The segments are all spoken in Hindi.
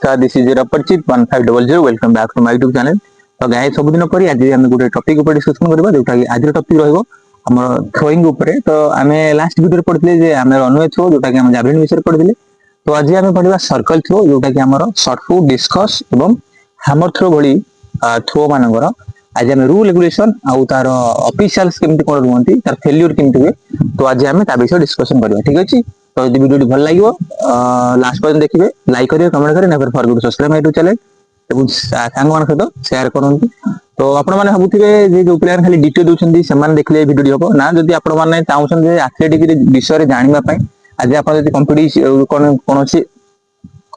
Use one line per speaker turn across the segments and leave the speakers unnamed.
नमस्कार, दिस इज अपरिचित 1500 welcome back to my YouTube channel. तो गाइस सबदिन पर आज आम गोटे टॉपिक ऊपर डिस्कशन करबा जोटा कि आज टॉपिक रहइबो हमर थ्रोइंग ऊपर। तो आमे लास्ट वीडियो पढ़िले जे आमे रनवे थ्रो जोटा कि हम जावलिन विषय पढ़िले। तो आज आमे पढ़िबा सर्कल थ्रो जोटा कि हमर शॉर्ट पुट, डिस्कस एवं हैमर थ्रो भली थ्रो मानकर आज आमे रूल रेगुलेशन आउ तार ऑफिशियल्स केमति कोन रुहंती तार फेल्यूर केमति हुए। तो आज आमे ता विषय डिस्कशन करबा, ठीक अछि। तो यदि वीडियो भल लागिवो लास्ट पर्यंत देखिए, लाइक करिए, कमेंट करिए, never forget to subscribe my YouTube channel এবং ସାଙ୍ଗମାନଙ୍କ ସହିତ ସେୟାର କରନ୍ତୁ। ତ ଆପଣମାନେ ଭାବୁଥିବେ ଯେ ଯୋଉ ପ୍ଲେୟାର ଖାଲି ଡିଟେଲ ଦଉଛନ୍ତି ସେମାନେ ଦେଖିଲେ ଏ ଭିଡିଓଟି ହବ ନା। ଯଦି ଆପଣମାନେ ଚାହୁଁଛନ୍ତି ଯେ ଆଥଲେଟିକ ବିଷୟରେ ଜାଣିବା ପାଇଁ, ଆଜି ଆପଣ ଯଦି କୌଣସି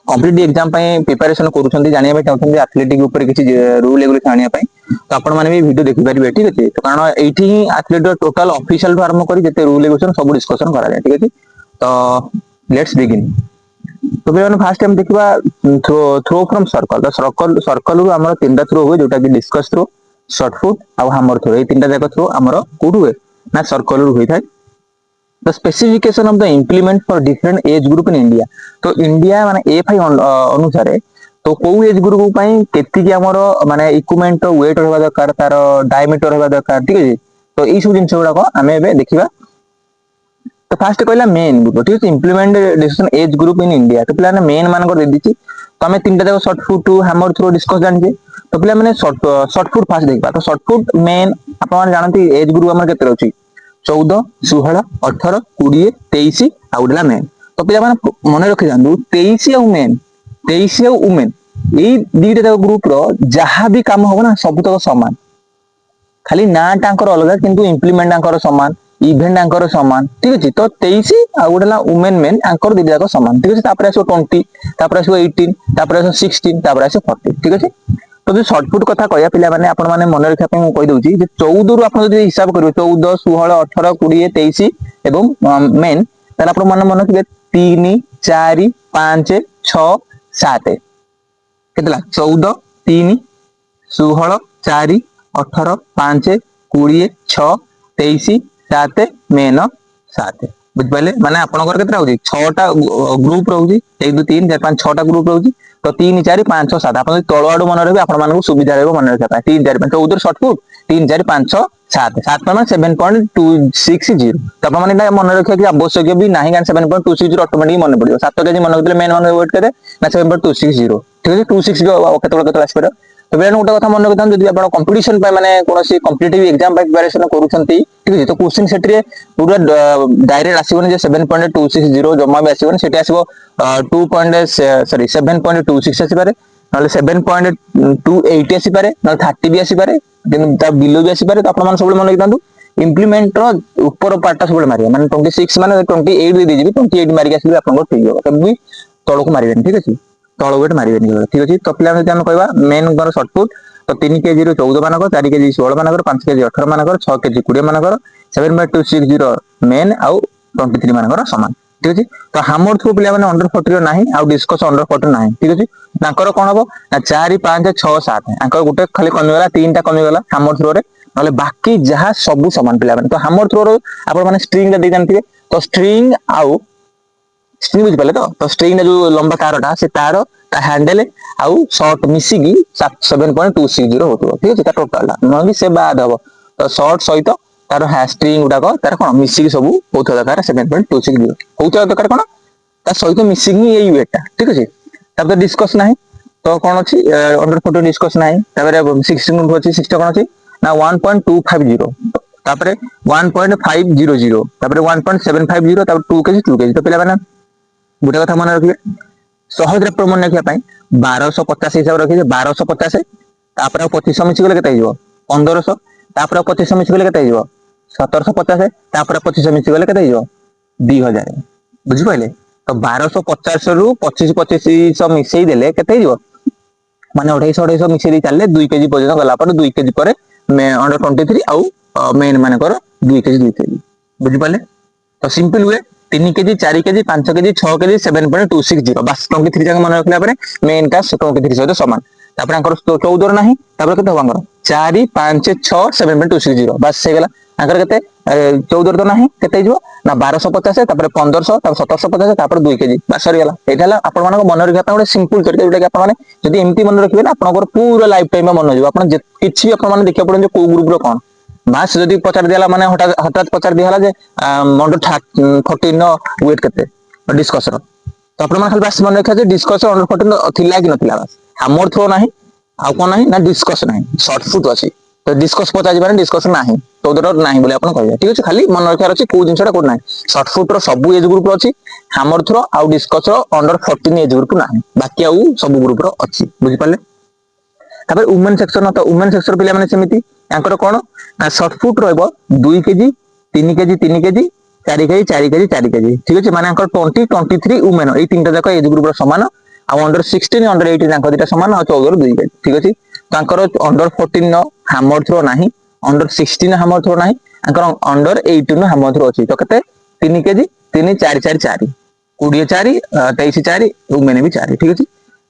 କମ୍ପିଟିଟିଭ ଏକ୍ଜାମ ପାଇଁ ପ୍ରିପାରେସନ କରୁଛନ୍ତି, ଜାଣିବା ପାଇଁ ଚାହୁଁଛନ୍ତି ଆଥଲେଟିକ ଉପରେ କିଛି ରୁଲ ରେଗୁଲେସନ ଆଣିବା ପାଇଁ, ତ ଆପଣମାନେ ବି ଭିଡିଓ ଦେଖିପାରିବେ, ଠିକ ଅଛି। ତ କାରଣ ଏଇଠି ହିଁ ଆଥଲେଟିକ ଟୋଟାଲ ଅଫିସିଆଲ ଠୁ ଆରମ୍ଭ କରି ଯେତେ ରୁଲ ରେଗୁଲେସନ ସବୁ ଡିସ୍କସନ କରାଯାଏ, ଠିକ ଅଛି। ତ ଲେଟ୍ସ ବିଗିନ୍। तो भाई फास्ट टाइम देखा थ्रो फ्रॉम सर्कल। तो सर्कल रु आम तीन थ्रो हुए जोटा कि डिस्कस थ्रो, शॉर्ट फुट आउ हैमर थ्रो। ये तीन जाक थ्रो आमर कौट हुए ना सर्कल रु होता है। The specification of the implement for different age group in India. तो इंडिया माने एफआई अनुसार तो कौ एज ग्रुप केतिकी आमर माने इक्विपमेंट वेट रहा दरकार, तार डायमीटर रहा दरकार, ठीक है। तो यही सब जिन गुड़ाक आम देखा। तो फास्ट कहला मेन ग्रुप, ठीक है। Implement decision age group in India. तो पिला मेन मान दे दी तो आम तीन जाक shot put hammer throw discus जाने। तो पिला मैंने शॉर्ट फुट फास्ट देखा। तो शॉर्ट फुट मेन आप जानते एज ग्रुप आम के 14, 16, 18, 20, 23 आउला मेन। तो पिला मन रखी था 23 आउ मेन, 23 आउ वुमेन यही दीटा जाक ग्रुप रो जहाँ भी काम हम ना सब तक सामान, खाली ना टांकर अलग किंतु इम्प्लीमेंट आंकर समान, इवेंट आंकर समान, ठीक अछि। तो 23 आ गोटेला वुमेन मेन आंकर दीटा जाक समान, ठीक अछि। तापर आसो 20, तापर आसो 18, तापर आसो 16, तापर आसो 40, ठीक अछि। तो जो शॉर्ट फुट कथा कहया पिला माने आपण माने मन रखा पे कहि दउची जे 14 रु आपण जदि हिसाब करिवे 14, 16, 18, 20, 23 एवं मेन, ताले आपण मन रखिबे 3, 4, 5, 6, 7 केतला 14, 3, 16, 4, 18, 5, 20, 6, 23, 7 मेन 7 बुझिपारे। माने आपनकर केतरा होची 6टा ग्रुप रहउची 1 2 3 4 5 6टा ग्रुप रहउची। तो 3 4 5 6 7 आपण तळ आडू मन रहबे आपण मानकु सुविधा रहबो मन रखा 3 4 5 14 शॉर्ट फुट 3 4 5 6 7 7 माने 7.260। तो आपण माने मन रखिया कि आवश्यक भी नाही गान 7.260 ऑटोमेटिक मन पड़ियो। 7 केजी मन रखले मेन मन वेट करे ना 7.260, ठीक है। 260 केतल आसपर। तो बेन गोटे कथा मन रखिथान जदि आपण कंपटीशन पे माने कोनोसी कॉम्पिटिटिव एग्जाम पे प्रिपरेशन करूछंती, ठीक है। तो क्वेश्चन सेटरे पूरा डायरेक्ट आसीबोनी जे 7.260 जमा भी आसीबोनी, सेठी आसीबो 7.26 आसी पारे, नले 7.280 आसी पारे, नले 30 भी आसी पारे, किंतु ता बिलो भी आसी पारे। तो आपण मान सब मन रखिथान इम्प्लीमेंट रो ऊपर पार्ट सब मारिया माने 26 माने 28 दे दीजिबे, 28 मारिक आसीबे आपन ठीक हो, तब तळको मारिबेनी, ठीक अछि। तळ वेट मारिबेनी, ठीक अछि। तो पिला जदि हम कहबा मेन कर शॉर्ट फुट तो 3 केजी रो 14 मानकर, 4 केजी 16 मानकर, 5 केजी 18 मानकर, 6 केजी 20 मानकर, 7.260 मेन आउ 23 मानकर समान, ठीक अछि। तो हैमर थ्रो पिला माने अंडर 40 नाही आउ डिस्कस अंडर 40 नाही, ठीक अछि। तांकर कोन हबो ना 4 5 6 7 आंकर गुटे खाली कमी गला 3टा कमी गला हैमर थ्रो रे, नले बाकी जहां सब समान पिला माने। तो हैमर थ्रो रो आपण माने स्ट्रिंग दे जानथिबे। तो स्ट्रिंग आउ स्ट्रिंग बुझ पाले। तो स्ट्रिंग जो लंबा तारटा से तार ता हैंडल आउ शॉर्ट मिसिकी 7.260 होतो, ठीक अछि। ता टोटलटा नबी से बाद हबो। तो शॉर्ट सहित तार स्ट्रिंग गुडाक तार कोन मिसिकी सब होतो दरकार 7.260 होतो दरकार कोन ता सहित मिसिकी एई वेटटा, ठीक अछि। तापर डिस्कस नाही तो कोन अछि अंडर 40 डिस्कस नाही। तापर 16 अछि 60 कोन अछि ना 1.250, तापर 1.500, तापर 1.750, तापर 2 केजी 2 केजी। तो पिला माने गुटे कथा मन रखिबे सहज रे प्रमाण रखिया पई 1250 हिसाब रखिबे 1250, तापर 2500 मिछि गेले केते हिजो 1500, तापर 2500 मिछि गेले केते हिजो 1750, तापर 2500 मिछि गेले केते हिजो 2000, बुझि पाइले। तो 1250 रु 2500 मिसई देले केते हिजो माने 2800 मिसई दे चलले 2 केजी पर्यंत गला पर 2 केजी पर अंडर 23 आउ मेन मानकर 2 केजी, बुझि पाइले। तो simple way 3 KG 4 KG 5 KG 6 KG 7.260 बस 23 जाक मन रखला परे मेन का 23 सहित समान। तापर 14 रो नाही तापर केते हबंगर 4 5 6 7.260 बस हे गेला आंकर केते 14 तो नाही केते हिजो ना 1250 तापर 1500 तापर 1750 तापर 2 केजी बस सरी गेला एठाला आपण मानको मन रखिया गोटे सिंपल तरीका जोटा कि आपण माने जदि एमती मन रखिबे ना आपनकर पूरा लाइफ टाइम मन हो आपण किछि आपण माने देखिया पड़न जे को ग्रुप रो कोन बास जदि पचार दियाला माने हठात हठात पचार दियाला जे मंडो 14 नो वेट केते डिस्कस रो तो आपण खाली बास मन रखिया जे डिस्कस अंडर 14 थिला कि नथिला बास हमर थ्रो नाही आ कोन नाही ना डिस्कस नाही शॉर्ट फुट अछि तो डिस्कस पचा जिबाने डिस्कस नाही 14 नाही बोले आपण कहबे ठीक अछि खाली मन रखिया अछि को जिंसटा को नाही शॉर्ट फुट रो सब एज ग्रुप रो अछि हमर थ्रो आ डिस्कस रो अंडर 14 एज ग्रुप नाही बाकी आ सब ग्रुप रो अछि बुझि पाले तापर वुमेन सेक्शन तो वुमेन सेक्शन पिला माने सेमिति यांकर कोन शॉर्ट फुट रहबो 2 KG 3 KG 3 KG 4 KG 4 KG 4 KG ठीक अछि माने यांकर 20 23 वुमेन ए तीनटा जाक एज ग्रुप रो समान आ अंडर 16 अंडर 18 जाक दिटा समान आ 14 2 केजी ठीक अछि तांकर अंडर 14 नो हैमर थ्रो नाही अंडर 16 हैमर थ्रो नाही तांकर अंडर 18 नो हैमर थ्रो अछि तो केते 3 केजी 3 4 4 4 20 4 23 4 वुमेन भी 4 ठीक अछि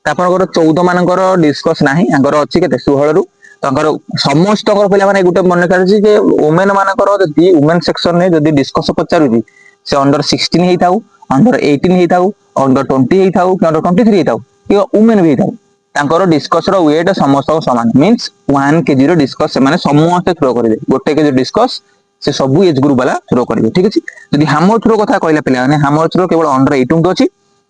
तापर 14 मानकर डिस्कस नाही आंकर अछि केते 16 रु तांकर समस्त पिला माने गुटे मन करछि जे वुमेन मानकर जदि वुमेन सेक्शन ने जदि डिस्कस पचारुछि से अंडर 16 हेताउ अंडर 18 हेताउ अंडर 20 हेताउ कि अंडर 23 हेताउ कि वुमेन भी हेताउ तांकर डिस्कस रो वेट समस्त समान मींस 1 केजी रो डिस्कस माने समस्त थ्रो करिवे गोटे केजी डिस्कस से सब एज ग्रुप वाला थ्रो करिवे ठीक अछि जदि हमर थ्रो कथा कहला पिला माने हमर थ्रो केवल अंडर 18 अछि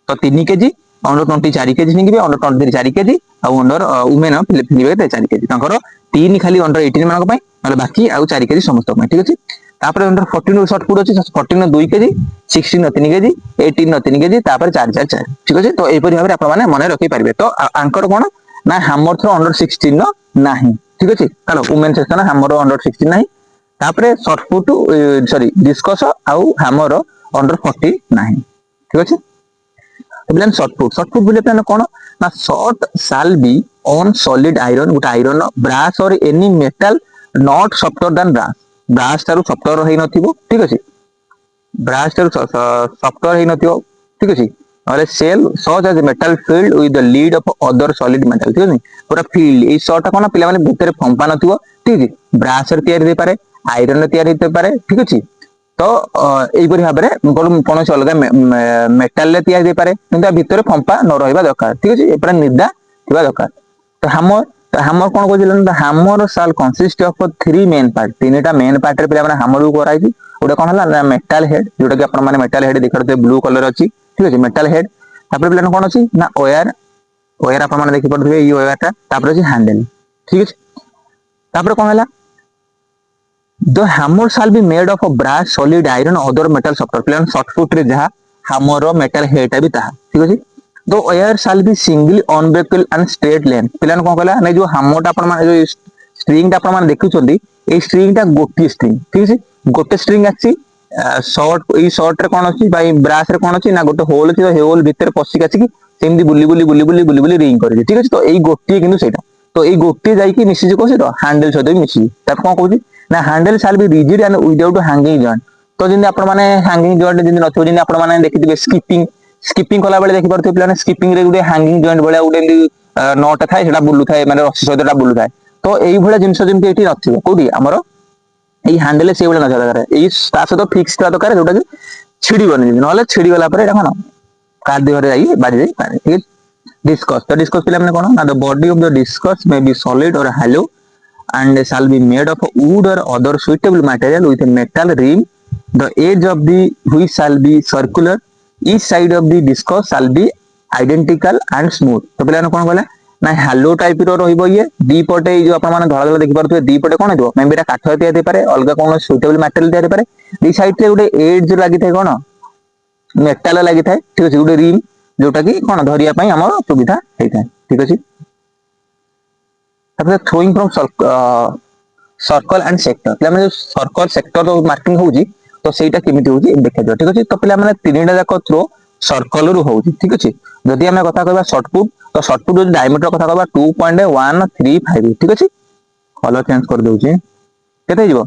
तो 3 केजी अंडर 20 4 केजी निगिबे अंडर 23 4 केजी आ अंडर वुमेन फिलिपिनिबे 4 केजी तांकर 3 खाली अंडर 18 मानक पय माने बाकी आ 4 केजी समस्त पय ठीक अछि तापर अंडर 14 रो शॉर्ट फुट अछि 14 no 2 KG 16 no 3 KG 18 no 3 KG तापर 4 4 4 ठीक अछि तो एपरि भाबरे आपण माने मने रखि पारिबे तो आंकर कोन ना हमर थ्रो अंडर 16 नो नाही ठीक अछि चलो वुमेन सेक्शन हमर अंडर 16 नाही तापर शॉर्ट फुट सॉरी डिस्कस आउ हमर अंडर 40 नाही ठीक अछि प्लान शॉर्ट फुट बोले प्लान कोन ना shot shall be on solid iron गुट iron brass or any metal not softer than brass brass तारु सॉफ्टर हेइ नथिबो ठीक अछि ब्रास तारु सॉफ्टर हेइ नथिबो ठीक अछि और shell such as metal filled with the lead of other solid metal ठीक अछि पूरा फील्ड ए शॉर्ट कोन पिला माने भितर फंपा नथिबो ठीक अछि ब्रास रे तयार दे पारे आयरन रे तयार दे पारे ठीक अछि तो एइपरि भाबरे कोन से अलग मेटल ले तयार दे पारे किंतु भितर फंपा न रहइबा दरकार ठीक अछि एपरा निर्दा थिबा दरकार तो हमर कोन कहजिलन हमर साल कंसिस्ट ऑफ 3 मेन पार्ट तीनटा मेन पार्ट रे पिला माने हमर कराइछि ओडा कोन हला मेटल हेड जोटा कि अपन माने मेटल हेड देखरते ब्लू कलर अछि ठीक अछि मेटल हेड तापर पिला कोन अछि ना वायर वायर अपन माने देखि पड़थिबे ई वायर ता तापर अछि हैंडल ठीक अछि तापर कोन हला The hammer shall be made of a brass, solid iron, other metal software. Plan short foot रे जहा hammer रो metal head भी ताहा ठीक अछि तो wire shall be single unbreakable and straight length. Plan कोन कहला नै जो hammer टा अपन माने जो स्ट्रिंग टा अपन माने देखुचोंदी ए स्ट्रिंग टा गोटी स्ट्रिंग ठीक अछि गोटे स्ट्रिंग आछि शॉर्ट ई शॉर्ट रे कोन अछि बाई ब्रास रे कोन अछि ना गोटे होल अछि होल भीतर पसिक अछि कि सेमदी बुली बुली बुली बुली बुली बुली रिंग करै ठीक अछि तो एई गोटी किंतु सेटा तो एई गोटी जाई कि मिसि जे कोसे तो हैंडल सहित मिसि ता कोन कहउछि ना handle shall be rigid and without hanging joint तो जिंदे आपण माने हैंगिंग जॉइंट जिंदे नथो जिंदे आपण माने देखिथिबे स्किपिंग कला बेले देखि परथि पिलाने स्किपिंग रे गुडे हैंगिंग जॉइंट बेले गुडे नट थाए सेटा बुलु थाए माने रस्सी सहितटा बुलु थाए तो एई भळे जिंस जिंते एठी नथिबो कोठी हमरो एई हैंडल से बेले न दरकार एई ता सहित फिक्स ता दरकार जोटा कि छिडी बनि नले छिडी गला परे एटा कोन कार देहरे जाई बाजी जाई पारे ठीक डिस्कस पिला माने कोन ना the body of the discuss may be solid और hollow and shall be made of wood or other suitable material with a metal rim. The edge of the which shall be circular. Each side of the discus shall be identical and smooth. तो पिलाने कोन कहला ना हॅलो टाइप रो रहइबो ये दी पटे जो आपण माने धळा धळा देखि परथुए दी पटे कोन हेतो मे बेटा काठ तिया दे पारे अलगा कोन सुटेबल मटेरियल तिया दे पारे दी साइड रे गुटे एज लागि थाए कोन मेटल लागि थाए ठीक अछि गुटे रिम जोटा कि कोन धरिया पई हमर सुविधा हेइ थाए ठीक अछि तापर throwing from circle and sector पिला माने सर्कल सेक्टर रो मार्किंग होउजी तो सेटा केमिति होउजी देखा दियो ठीक अछि तो पिला माने तीनटा जाक थ्रो सर्कल रु होउजी ठीक अछि जदि हमें कथा कहबा शॉर्ट पुट तो शॉर्ट पुट डायमीटर कथा कहबा 2.135 ठीक अछि कलर चेंज कर दोउची केते हिजो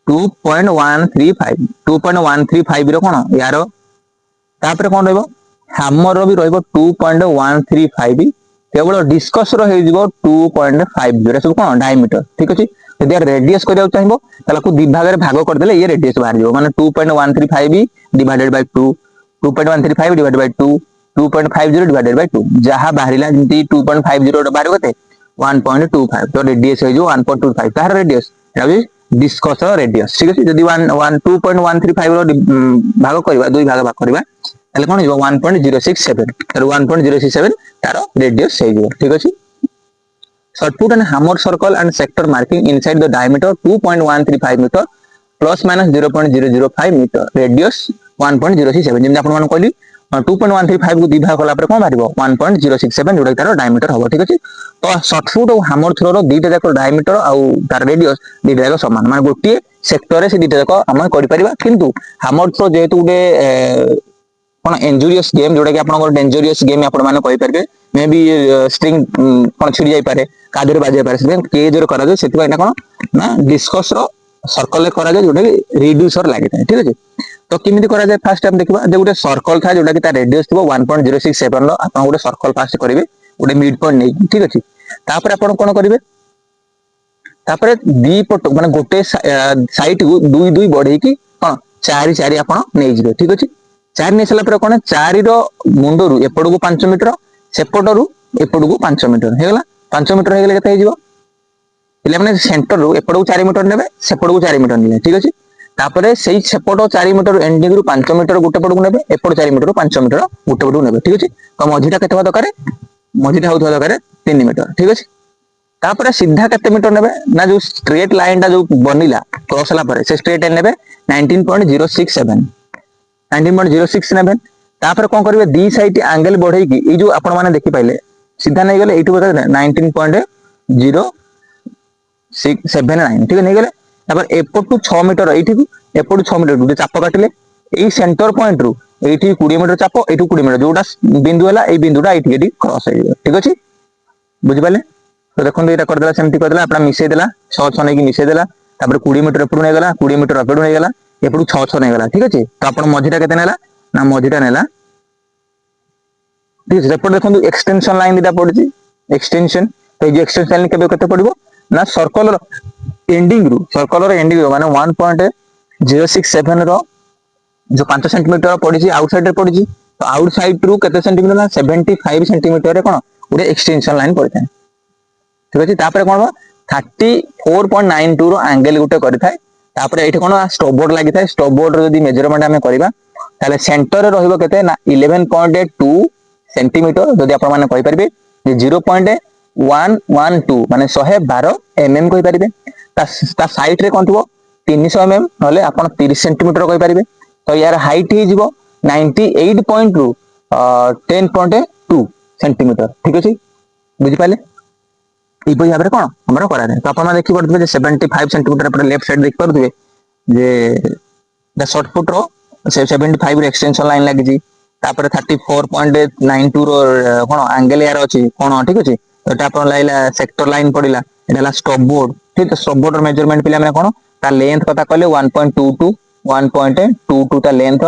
2.135 2.135 रो कोन यारो तापर कोन रहइबो हैमर रो भी रहइबो 2.135 केवल डिस्कस रो हे जिवो 2.5 जोरा सब कोन डायमीटर ठीक अछि यदि रेडियस करिया चाहिबो ताला को दि भाग रे भाग कर देले ये रेडियस बाहर जिवो माने 2.135 divided by 2 2.135 divided by 2 2.50 divided by 2 जहां बाहरिला जंती 2.50 बाहर गते 1.25 तो रेडियस हे जो 1.25 तार रेडियस याबी डिस्कस रेडियस ठीक अछि जदि 2.135 रो भाग करबा दुई भाग करबा ताले कोन जिवो 1.067 तर 1.067 तारो रेडियस हे जिवो ठीक अछि shot put and hammer circle and sector marking inside the diameter 2.135 meter plus minus 0.005 meter radius 1.067 Zeme आपण मान कहली 2.135 को दि भाग कला पर कोन बारिबो 1.067 जोडा तार डायमीटर हबो ठीक अछि तो शॉर्ट फुट और हैमर थ्रो रो दीटा जाक डायमीटर आउ तार रेडियस दीटा जाक समान माने गोटी सेक्टर रे से दीटा जाक हम करि परिबा किंतु हैमर थ्रो जेहेतु गुडे कोन इंजुरियस गेम जोडा कि आपण डेंजरियस गेम आपण माने कहि परबे मे बी स्ट्रिंग कोन छिड़ी जाई पारे कादर बाजे पारे से केज रो करा जाय सेति ना कोन ना डिस्कस रो सर्कल ले करा जाय जोडा कि रिड्यूसर लागे ठीक अछि तो किमिति करा जाय फास्ट टाइम देखबा जे गुटे सर्कल था जोडा कि ता रेडियस थिबो 1.067 लो आपण गुटे सर्कल फास्ट करिवे गुटे मिड पॉइंट नै ठीक अछि तापर आपण कोन करिवे तापर दी पट माने गोटे साइड को दुई दुई बढ़े की हां चारि चारि आपण नै जिवे ठीक अछि चारि नै सला पर कोन चारि रो मुंडो रु एपड को 5 मीटर सेपड रु एपड को 5 मीटर हे गेला 5 मीटर हे गेले केते हे जिवो इले माने सेंटर रु एपड को 4 मीटर नेबे सेपड को 4 मीटर नेबे ठीक अछि तापर सेई सेपड 4 मीटर एंडिंग रु 5 मीटर गुटे पड को नेबे एपड 4 मीटर 5 मीटर गुटे पड को नेबे ठीक अछि तो मझीटा केते हो दरकार मझीटा होथवा दरकार 3 मीटर ठीक अछि तापर सीधा केते मीटर नेबे ना जो स्ट्रेट लाइन टा जो बनिला क्रॉस हला पर से स्ट्रेट लाइन नेबे 19.067 19.067 तापर कोन करबे दी साइड एंगल बढ़े की ए जो आपण माने देखि पाइले सीधा नै गेले एटु बता 19.069 ठीक नै गेले तापर एपट टू 6 मीटर एठी को एपट 6 मीटर गुटे चाप काटिले ए सेंटर पॉइंट रु एठी 20 मीटर चाप एठु 20 मीटर जोटा बिंदु हला ए बिंदुटा एठी एठी क्रॉस हे ठीक अछि बुझि पाले तो देखो एटा कर देला सेमति कर देला अपना मिसे देला 6 6 नै की मिसे देला तापर 20 मीटर एपटु नै गेला 20 मीटर एपटु नै गेला एपटु 6 6 नै गेला ठीक अछि तो आपण मझीटा केते नेला ना मझीटा नेला ठीक है एपट देखो एक्सटेंशन लाइन दिटा पड़छि एक्सटेंशन तो ये एक्सटेंशन लाइन केबे केते पड़िबो ना सर्कल रो एंडिंग रो माने 1.067 रो जो 5 सेंटीमीटर पड़छि आउटसाइड रे पड़छि तो आउटसाइड रु केते सेंटीमीटर ना 75 सेंटीमीटर रे कोन उडे एक्सटेंशन लाइन पड़िଥାଏ ठीक अछि तापर कोन 34.92 रो एंगल गुटे करिଥାଏ तापर एठी कोन स्टॉप बोर्ड लागि थाए स्टॉप बोर्ड रो यदि मेजरमेंट हमें करबा ताले सेंटर रे रहइबो केते ना 11.2 सेंटीमीटर जदि आपण माने कहि परिबे जे 0.112 माने 112 mm कहि परिबे ता साइड रे कोन थिबो 300 mm नले आपण 30 सेंटीमीटर कहि परिबे तो यार हाइट ही जिवो 98.2 10.2 सेंटीमीटर ठीक अछि बुझि पाले ई पई भाबरे कोन हमरो करा रे तो आपण देखि पड़तबे जे 75 सेंटीमीटर पर लेफ्ट साइड देख पड़तबे जे द शॉर्ट फुट रो 75 रे एक्सटेंशन लाइन लागि जी तापर 34.92 रो कोन एंगल यार अछि कोन ठीक अछि तो एटा आपण लाइला सेक्टर लाइन पडिला एटाला स्टॉप बोर्ड ठीक स्टॉप बोर्ड रो मेजरमेंट पिला माने कोन ता लेंथ कथा कहले 1.22 ता लेंथ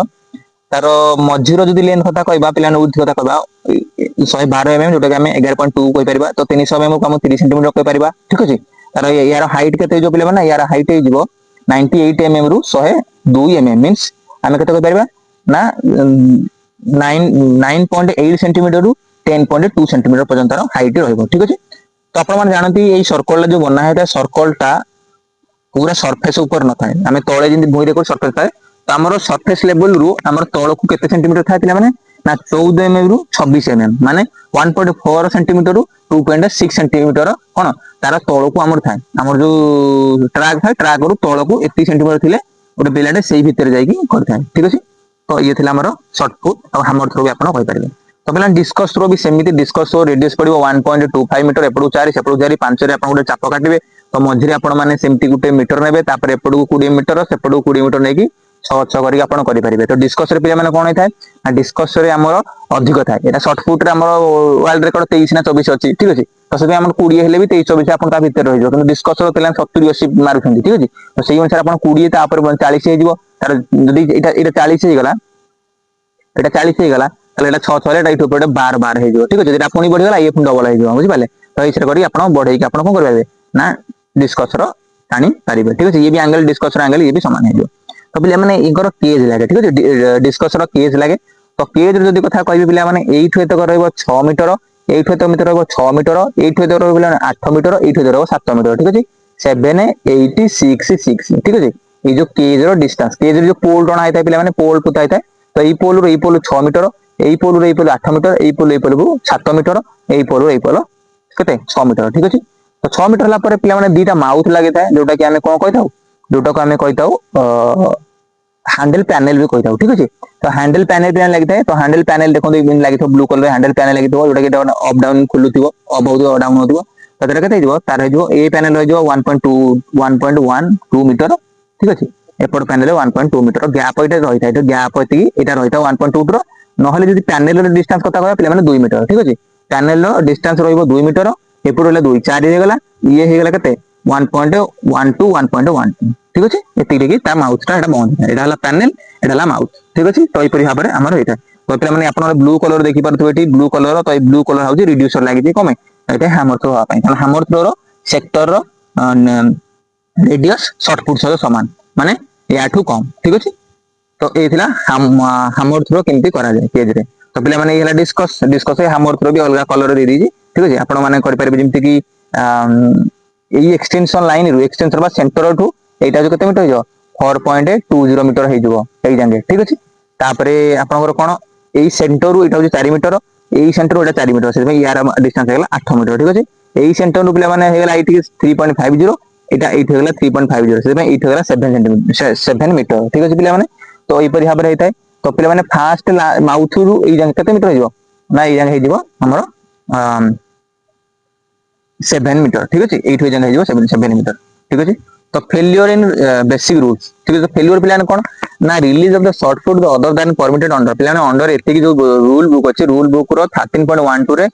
तार मझीरो जदि लेंथ कथा कहबा पिला उठ कथा कहबा 112 mm जोटा कि हमें 11.2 कहि परिबा तो 300 mm को हम 30 सेंटीमीटर कहि परिबा ठीक अछि तार यार हाइट केते जो पिला माने यार हाइट हे जिवो 98 mm रु 102 mm मींस हमें केते कहि परिबा ना 9.8 सेंटीमीटर रु 10.2 सेंटीमीटर पर्यंत हाइट रहइबो ठीक अछि तो आपण माने जानती एई सर्कल जो बना है सर्कल टा पूरा सरफेस ऊपर न थाए हमें तळे जिंदी भुई रे को सरफेस थाए तो हमरो सरफेस लेवल रु हमरो तळ को केते सेंटीमीटर थाए पिला माने ना 14 mm रु 26 mm माने 1.4 सेंटीमीटर रु 2.6 सेंटीमीटर कोन तार तळ को हमर थाए हमर जो ट्रैक थाए ट्रैक रु तळ को 80 सेंटीमीटर थिले ओटे बेलाटे सेही भीतर जाई की कर थाए ठीक अछि तो ये थिला हमरो शॉर्ट फुट और हैमर थ्रो भी आपण कहि परिबे तो पिला डिस्कस थ्रो भी सेमिति डिस्कस थ्रो रेडियस पड़िबो 1.25 मीटर एपडू 4 सेपडू 4 5 रे आपण गोटे चाप काटिबे तो मझिरे आपण माने सेमति गुटे मीटर नेबे तापर एपडू 20 मीटर सेपडू 20 मीटर नेकी 6 करी आपण करि परिबे तो डिस्कस रे पिला माने कोन थाए ना डिस्कस रे हमर अधिक थाए एटा शॉर्ट फुट रे हमर वर्ल्ड रिकॉर्ड 23 ना 24 अछि ठीक अछि तो से हमर 20 हेले भी 23 24 आपण ता भीतर रहि जो किंतु डिस्कस रो पिला 70 80 मारुछंती ठीक अछि तो सेही अनुसार आपण 20 ता ऊपर 40 हे जिवो तार जदी एटा 40 हे गला एटा 40 हे गला তাহলে এটা 6 6 এটা ଏଇଠୁ ଉପରେ 12 ହେଇଯିବ ଠିକ ଅଛି। ଯେଟା ପୁଣି ବଢିଗଲା ଇଏ ପୁଣି ଡବଲ ହେଇଯିବ ବୁଝିପାରିଲେ। ତ ଏଇଥିରେ କରି ଆପଣ ବଢେଇକି ଆପଣ କଣ କରିପାରିବେ ନା ଡିସ୍କସର ଟାଣି ପାରିବେ ଠିକ ଅଛି। ଇଏ ବି ଆଙ୍ଗେଲ ଡିସ୍କସର ଆଙ୍ଗେଲ ଇଏ ବି ସମାନ ହେଇଯିବ। ତ ପିଲାମାନେ ଏଙ୍କର କେଜ୍ ଲାଗେ ଠିକ ଅଛି। ଡିସ୍କସର କେଜ୍ ଲାଗେ। ତ କେଜ୍ ଯଦି କଥା କହିବି ପିଲାମାନେ ଏଇଠୁ ଏତକ ରହିବ 6 ମିଟର, ଏଇଠୁ ଏତକ ମିଟର ରହିବ 6 ମିଟର, ଏଇଠୁ ଏତକ ରହିବ ପିଲାମାନେ 8 ମିଟର, ଏଇଠୁ ଏତକ ରହିବ 7 ମିଟର ଠିକ ଅଛି। 7 8 6 6 ଠିକ ଅଛି। ଏଇ ଯୋଉ କେଜ୍ ର ଡିଷ୍ଟାନ୍ସ, କେଜ୍ ର ଯୋଉ ପୋଲ ଟଣା ହେଇଥାଏ ପିଲାମାନେ ପୋଲ ପୋତା ହେଇଥାଏ। ତ ଏଇ ପୋଲରୁ ଏଇ ପୋଲ 6 ମିଟର, ଏଇ ପୋଲରୁ ଏଇ ପୋଲ 8 ମିଟର, ଏଇ ପୋଲକୁ 7 ମିଟର, ଏଇ ପୋଲ କେତେ 6 ମିଟର ଠିକ ଅଛି। ତ 6 ମିଟର ହେଲା ପରେ ପିଲାମାନେ ଦିଟା ମାଉଥ ଲାଗିଥାଏ ଯୋଉଟା କି ଆମେ କଣ କହିଥାଉ, ଯୋଉଟାକୁ ଆମେ କହିଥାଉ ହ୍ୟାଣ୍ଡେଲ ପ୍ୟାନେଲ ବି କହିଥାଉ ଠିକ ଅଛି। ତ ହ୍ୟାଣ୍ଡେଲ ପ୍ୟାନେଲ ବି ଲାଗିଥାଏ। ତ ହ୍ୟାଣ୍ଡେଲ ପ୍ୟାନେଲ ଦେଖନ୍ତୁ ଏମିତି ଲାଗିଥିବ ବ୍ଲୁ କଲର ହ୍ୟାଣ୍ଡେଲ ପ୍ୟାନେଲ ଲାଗିଥିବ ଯୋଉଟା କି ଅପ ଡାଉନ ଖୋଲୁଥିବ, ଅପ ହଉଥିବ ଡାଉନ ହଉଥିବ। ତ ସେଟା କେତେ ହେଇଯିବ ତାର ହେଇଯିବ ଏ ପ୍ୟାନେଲ ରହିଯିବ 1.12 ମିଟର ଠିକ ଅଛି। ଏପଟ ପ୍ୟାନେଲ 1.2 ମିଟର ଗ୍ୟାପ ଏଇଟା ରହିଥାଏ। ଗ୍ୟାପ ଏତିକି ଏଇଟା ରହିଥାଏ 1.2 ମିଟର। ନହେଲେ ଯଦି ପ୍ୟାନେଲର ଡିଷ୍ଟାନ୍ସ କଥା କହିବା ପିଲାମାନେ 2 ମିଟର ଠିକ ଅଛି। ପ୍ୟାନେଲର ଡିଷ୍ଟାନ୍ସ ରହିବ 2 ମିଟର, ଏପଟ ରହିଲା 2 4 ହେଇଗଲା, ଇଏ ହେଇଗଲା କେତେ 1.12 1.12 ଠିକ ଅଛି। ଏତିକି ତା ମାଉଥ ଟା ଏଟା ବନ୍ଦ ହେଇଥାଏ। ଏଟା ହେଲା ପ୍ୟାନେଲ, ଏଟା ହେଲା ମାଉଥ ଠିକ ଅଛି। ତ ଏଇପରି ଭାବରେ ଆମର ହେଇଥାଏ। ତ ପିଲାମାନେ ଆପଣଙ୍କର ବ୍ଲୁ କଲର ଦେଖିପାରୁଥିବେ ଏଠି ବ୍ଲୁ କଲର, ତ ଏଇ ବ୍ଲୁ କଲର ହଉଛି ରିଡ୍ୟୁସର ଲାଗିଛି କଣ ପାଇଁ ଏଇଟା ହ୍ୟାମର ଥ୍ରୋ ହବା ପାଇଁ। କାରଣ ହ୍ୟାମର ଥ୍ରୋ ର ସେକ୍ଟର ରେଡିୟସ ସର୍ଟପୁଟ ସହିତ ସମାନ ମାନେ ୟାଠୁ କମ ଠିକ ଅଛି। ତ ଏଇ ଥିଲା ହ୍ୟାମର ଥ୍ରୋ କେମିତି କରାଯାଏ କେଜରେ। ତ ପିଲାମାନେ ଏଇ ହେଲା ଡିସ୍କସ ହ୍ୟାମର ଥ୍ରୋ ବି ଅଲଗା କଲର ଦେଇଦେଇଛି ଠିକ ଅଛି। ଆପଣ ମାନେ କରିପାରିବେ ଯେମିତି କି ଏଇ ଏକ୍ସଟେନସନ ଲାଇନରୁ ଏକ୍ସଟେନସନ ବା ସେଣ୍ଟରଠୁ ଏଇଟା ଯୋଉ କେତେ ମିଟର ହେଇଯିବ 4.20 ମିଟର ହେଇଯିବ ଏଇ ଯାଙ୍କେ ଠିକ ଅଛି। ତାପରେ ଆପଣଙ୍କର କଣ ଏଇ ସେଣ୍ଟରରୁ ଏଇଟା ହଉଛି 4 ମିଟର, ଏଇ ସେଣ୍ଟରରୁ ଏଇଟା 4 ମିଟର, ସେଥିପାଇଁ ୟାର ଡିଷ୍ଟାନ୍ସ ହେଇଗଲା 8 ମିଟର ଠିକ ଅଛି। ଏଇ ସେଣ୍ଟରରୁ ପିଲାମାନେ ହେଇଗଲା ଏଇଠି 3.50, ଏଇଟା ଏଇଠି ହେଇଗଲା 3.50, ସେଥିପାଇଁ ଏଇଠି ହେଇଗଲା 7 ମିଟର ଠିକ ଅଛି ପିଲାମାନେ। ତ ଏଇପରି ଭାବରେ ହେଇଥାଏ। ତ ପିଲାମାନେ ଫାଷ୍ଟ ମାଉଥରୁ ଏଇ ଯାଙ୍କେ କେତେ ମିଟର ହେଇଯିବ ନା ଏଇ ଯାଙ୍କେ ହେଇଯିବ ଆମର 7 ମିଟର ଠିକ ଅଛି। ଏଇଠୁ ଏଇ ଯାଙ୍କେ ହେଇଯିବ 7 ମିଟର ଠିକ ଅଛି। ତ ଫେଲିୟର ଇନ ବେସିକ ରୁଲ୍ସ ଠିକ ଅଛି। ଫେଲିୟର ପିଲାମାନେ କଣ ନା release of the shot put other than permitted under. ପିଲାମାନେ ଅଣ୍ଡର ଏତିକି ଯୋଉ ରୁଲ ବୁକ୍ ଅଛି, ରୁଲ ବୁକ ର 13.12 ରେ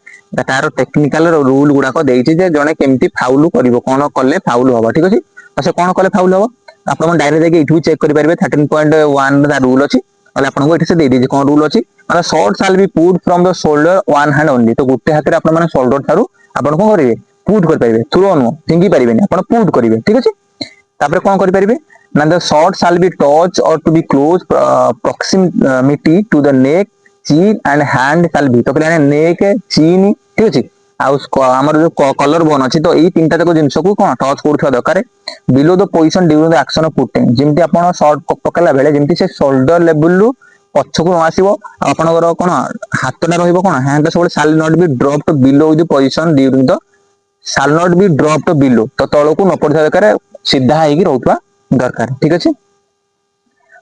ତାର ଟେକ୍ନିକାଲ ରୁଲ ଗୁଡାକ ଦେଇଛି ଯେ ଜଣେ କେମିତି ଫାଉଲ କରିବ, କଣ କଲେ ଫାଉଲ ହବ ଠିକ ଅଛି। ତ ସେ କଣ କଲେ ଫାଉଲ ହବ ଆପଣ ଡାଇରେକ୍ଟ ଯାଇକି ଏଇଠୁ ଚେକ୍ କରିପାରିବେ 13.1 ର ରୁଲ ଅଛି। ତାହେଲେ ଆପଣଙ୍କୁ ଏଠି ସେ ଦେଇଦେଇଛି କଣ ରୁଲ ଅଛି, ମାନେ shot shall be put from the shoulder one hand only. ତ ଗୋଟେ ହାତରେ ଆପଣ ମାନେ ସୋଲ୍ଡର ଠାରୁ ଆପଣ କଣ କରିବେ ପୁଟ୍ କରିପାରିବେ, ଥ୍ରୋ ନୁହଁ ଫିଙ୍ଗି ପାରିବେନି, ଆପଣ ପୁଟ୍ କରିବେ ଠିକ ଅଛି। ତାପରେ କଣ କରିପାରିବେ ନା the shot shall be touch or to be close proximity to the neck chin and hand shall be. ତ ପିଲାମାନେ ନେକ୍ ଚିନ୍ ଠିକ ଅଛି ଆଉ ଆମର ଯୋଉ କଲର ବୋନ୍ ଅଛି, ତ ଏଇ ତିନିଟା ଯାକ ଜିନିଷକୁ କଣ ଟଚ୍ କରୁଥିବା ଦରକାର। Below the position during the action of putting, ଯେମିତି ଆପଣ ସର୍ଟ ପକେଇଲା ବେଳେ ଯେମିତି ସେ ସୋଲ୍ଡର ଲେବୁଲରୁ ପଛକୁ ନ ଆସିବ। ଆଉ ଆପଣଙ୍କର କଣ ହାତଟା ରହିବ କଣ ହ୍ୟାଣ୍ଡ ସବୁବେଳେ shall not be drop to below the position during the shall not be drop to below, ତ ତଳକୁ ନ ପଡିଥିବା ଦରକାର, ସିଧା ହେଇକି ରହୁଥିବା ଦରକାର ଠିକ ଅଛି।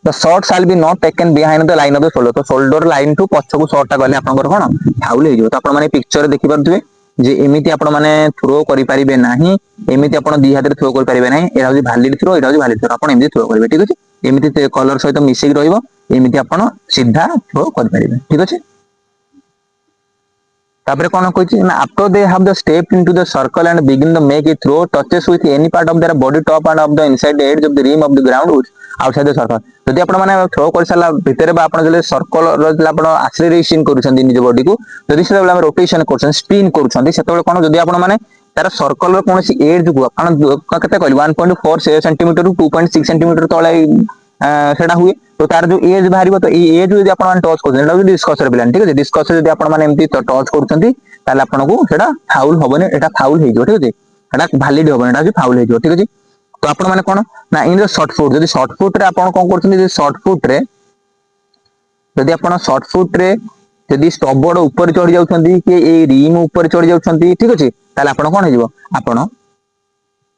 ତ shot shall be not taken behind the line of the shoulder. ତ ସୋଲ୍ଡର ଲାଇନ ଠୁ ପଛକୁ ସର୍ଟ ଟା ଗଲେ ଆପଣଙ୍କର କଣ ଫାଉଲ ହେଇଯିବ। ତ ଆପଣ ମାନେ ପିକ୍ଚର ଦେଖିପାରୁଥିବେ ଯେ ଏମିତି ଆପଣ ମାନେ ଥ୍ରୋ କରିପାରିବେ ନାହିଁ, ଏମିତି ଆପଣ ଦି ହାତରେ ଥ୍ରୋ କରିପାରିବେ ନାହିଁ। ଏଇଟା ହଉଛି ଭାଲିଡ ଥ୍ରୋ, ଏଇଟା ହଉଛି ଭାଲିଡ ଥ୍ରୋ। ଆପଣ ଏମିତି ଥ୍ରୋ କରିବେ ଠିକ ଅଛି। ଏମିତି କଲର ସହିତ ମିଶେଇକି ରହିବ, ଏମିତି ଆପଣ ସିଧା ଥ୍ରୋ କରିପାରିବେ ଠିକ ଅଛି। ତାପରେ କଣ କହିଛି ନା after they have the step into the circle and begin the make a throw touches with any part of their body top and of the inside edge of the rim of the ground outside the circle. ଯଦି ଆପଣ ମାନେ ଥ୍ରୋ କରିସାରିଲା ଭିତରେ ବା ଆପଣ ଯଦି ସର୍କଲ ଆପଣ ଆକ୍ସିଲରେସନ କରୁଛନ୍ତି ନିଜ ବଡିକୁ, ଯଦି ସେତେବେଳେ ଆମେ ରୋଟେସନ କରୁଛନ୍ତି ସ୍ପିନ୍ କରୁଛନ୍ତି, ସେତେବେଳେ କଣ ଯଦି ଆପଣ ମାନେ ତାର ସର୍କଲର କୌଣସି ଏଡ୍ଜକୁ ଆପଣ କେତେ କହିଲି 1.4 ସେଣ୍ଟିମିଟର 2.6 ସେଣ୍ଟିମିଟର ତଳେ ସେଟା ହୁଏ। ତ ତାର ଯୋଉ ଏଜ୍ ବାହାରିବ, ତ ଏଇ ଏଜ୍ ଯଦି ଆପଣ ଟଚ୍ କରୁଛନ୍ତି ସେଟା ହଉଛି ଡିସ୍କସର ପିଲାମାନେ ଠିକ ଅଛି। ଡିସ୍କସର ଯଦି ଆପଣ ମାନେ ଏମିତି ଟଚ୍ କରୁଛନ୍ତି ତାହେଲେ ଆପଣଙ୍କୁ ସେଟା ଫାଉଲ ହବନି, ଏଟା ଫାଉଲ ହେଇଯିବ ଠିକ ଅଛି। ସେଟା ଭାଲିଡ ହବନି, ଏଟା ହଉଛି ଫାଉଲ ହେଇଯିବ ଠିକ ଅଛି। ତ ଆପଣ ମାନେ କଣ ନା ଇନ ଦ ସର୍ଟ ଫୁଟ, ଯଦି ସର୍ଟ ଫୁଟ ରେ ଆପଣ କଣ କରୁଛନ୍ତି, ଯଦି ସର୍ଟ ଫୁଟ ରେ ଯଦି ଆପଣ ସର୍ଟ ଫୁଟ ରେ ଯଦି ଷ୍ଟବଡ ଉପରେ ଚଢି ଯାଉଛନ୍ତି କି ଏଇ ରିମ୍ ଉପରେ ଚଢି ଯାଉଛନ୍ତି ଠିକ ଅଛି, ତାହେଲେ ଆପଣ କଣ ହେଇଯିବ ଆପଣ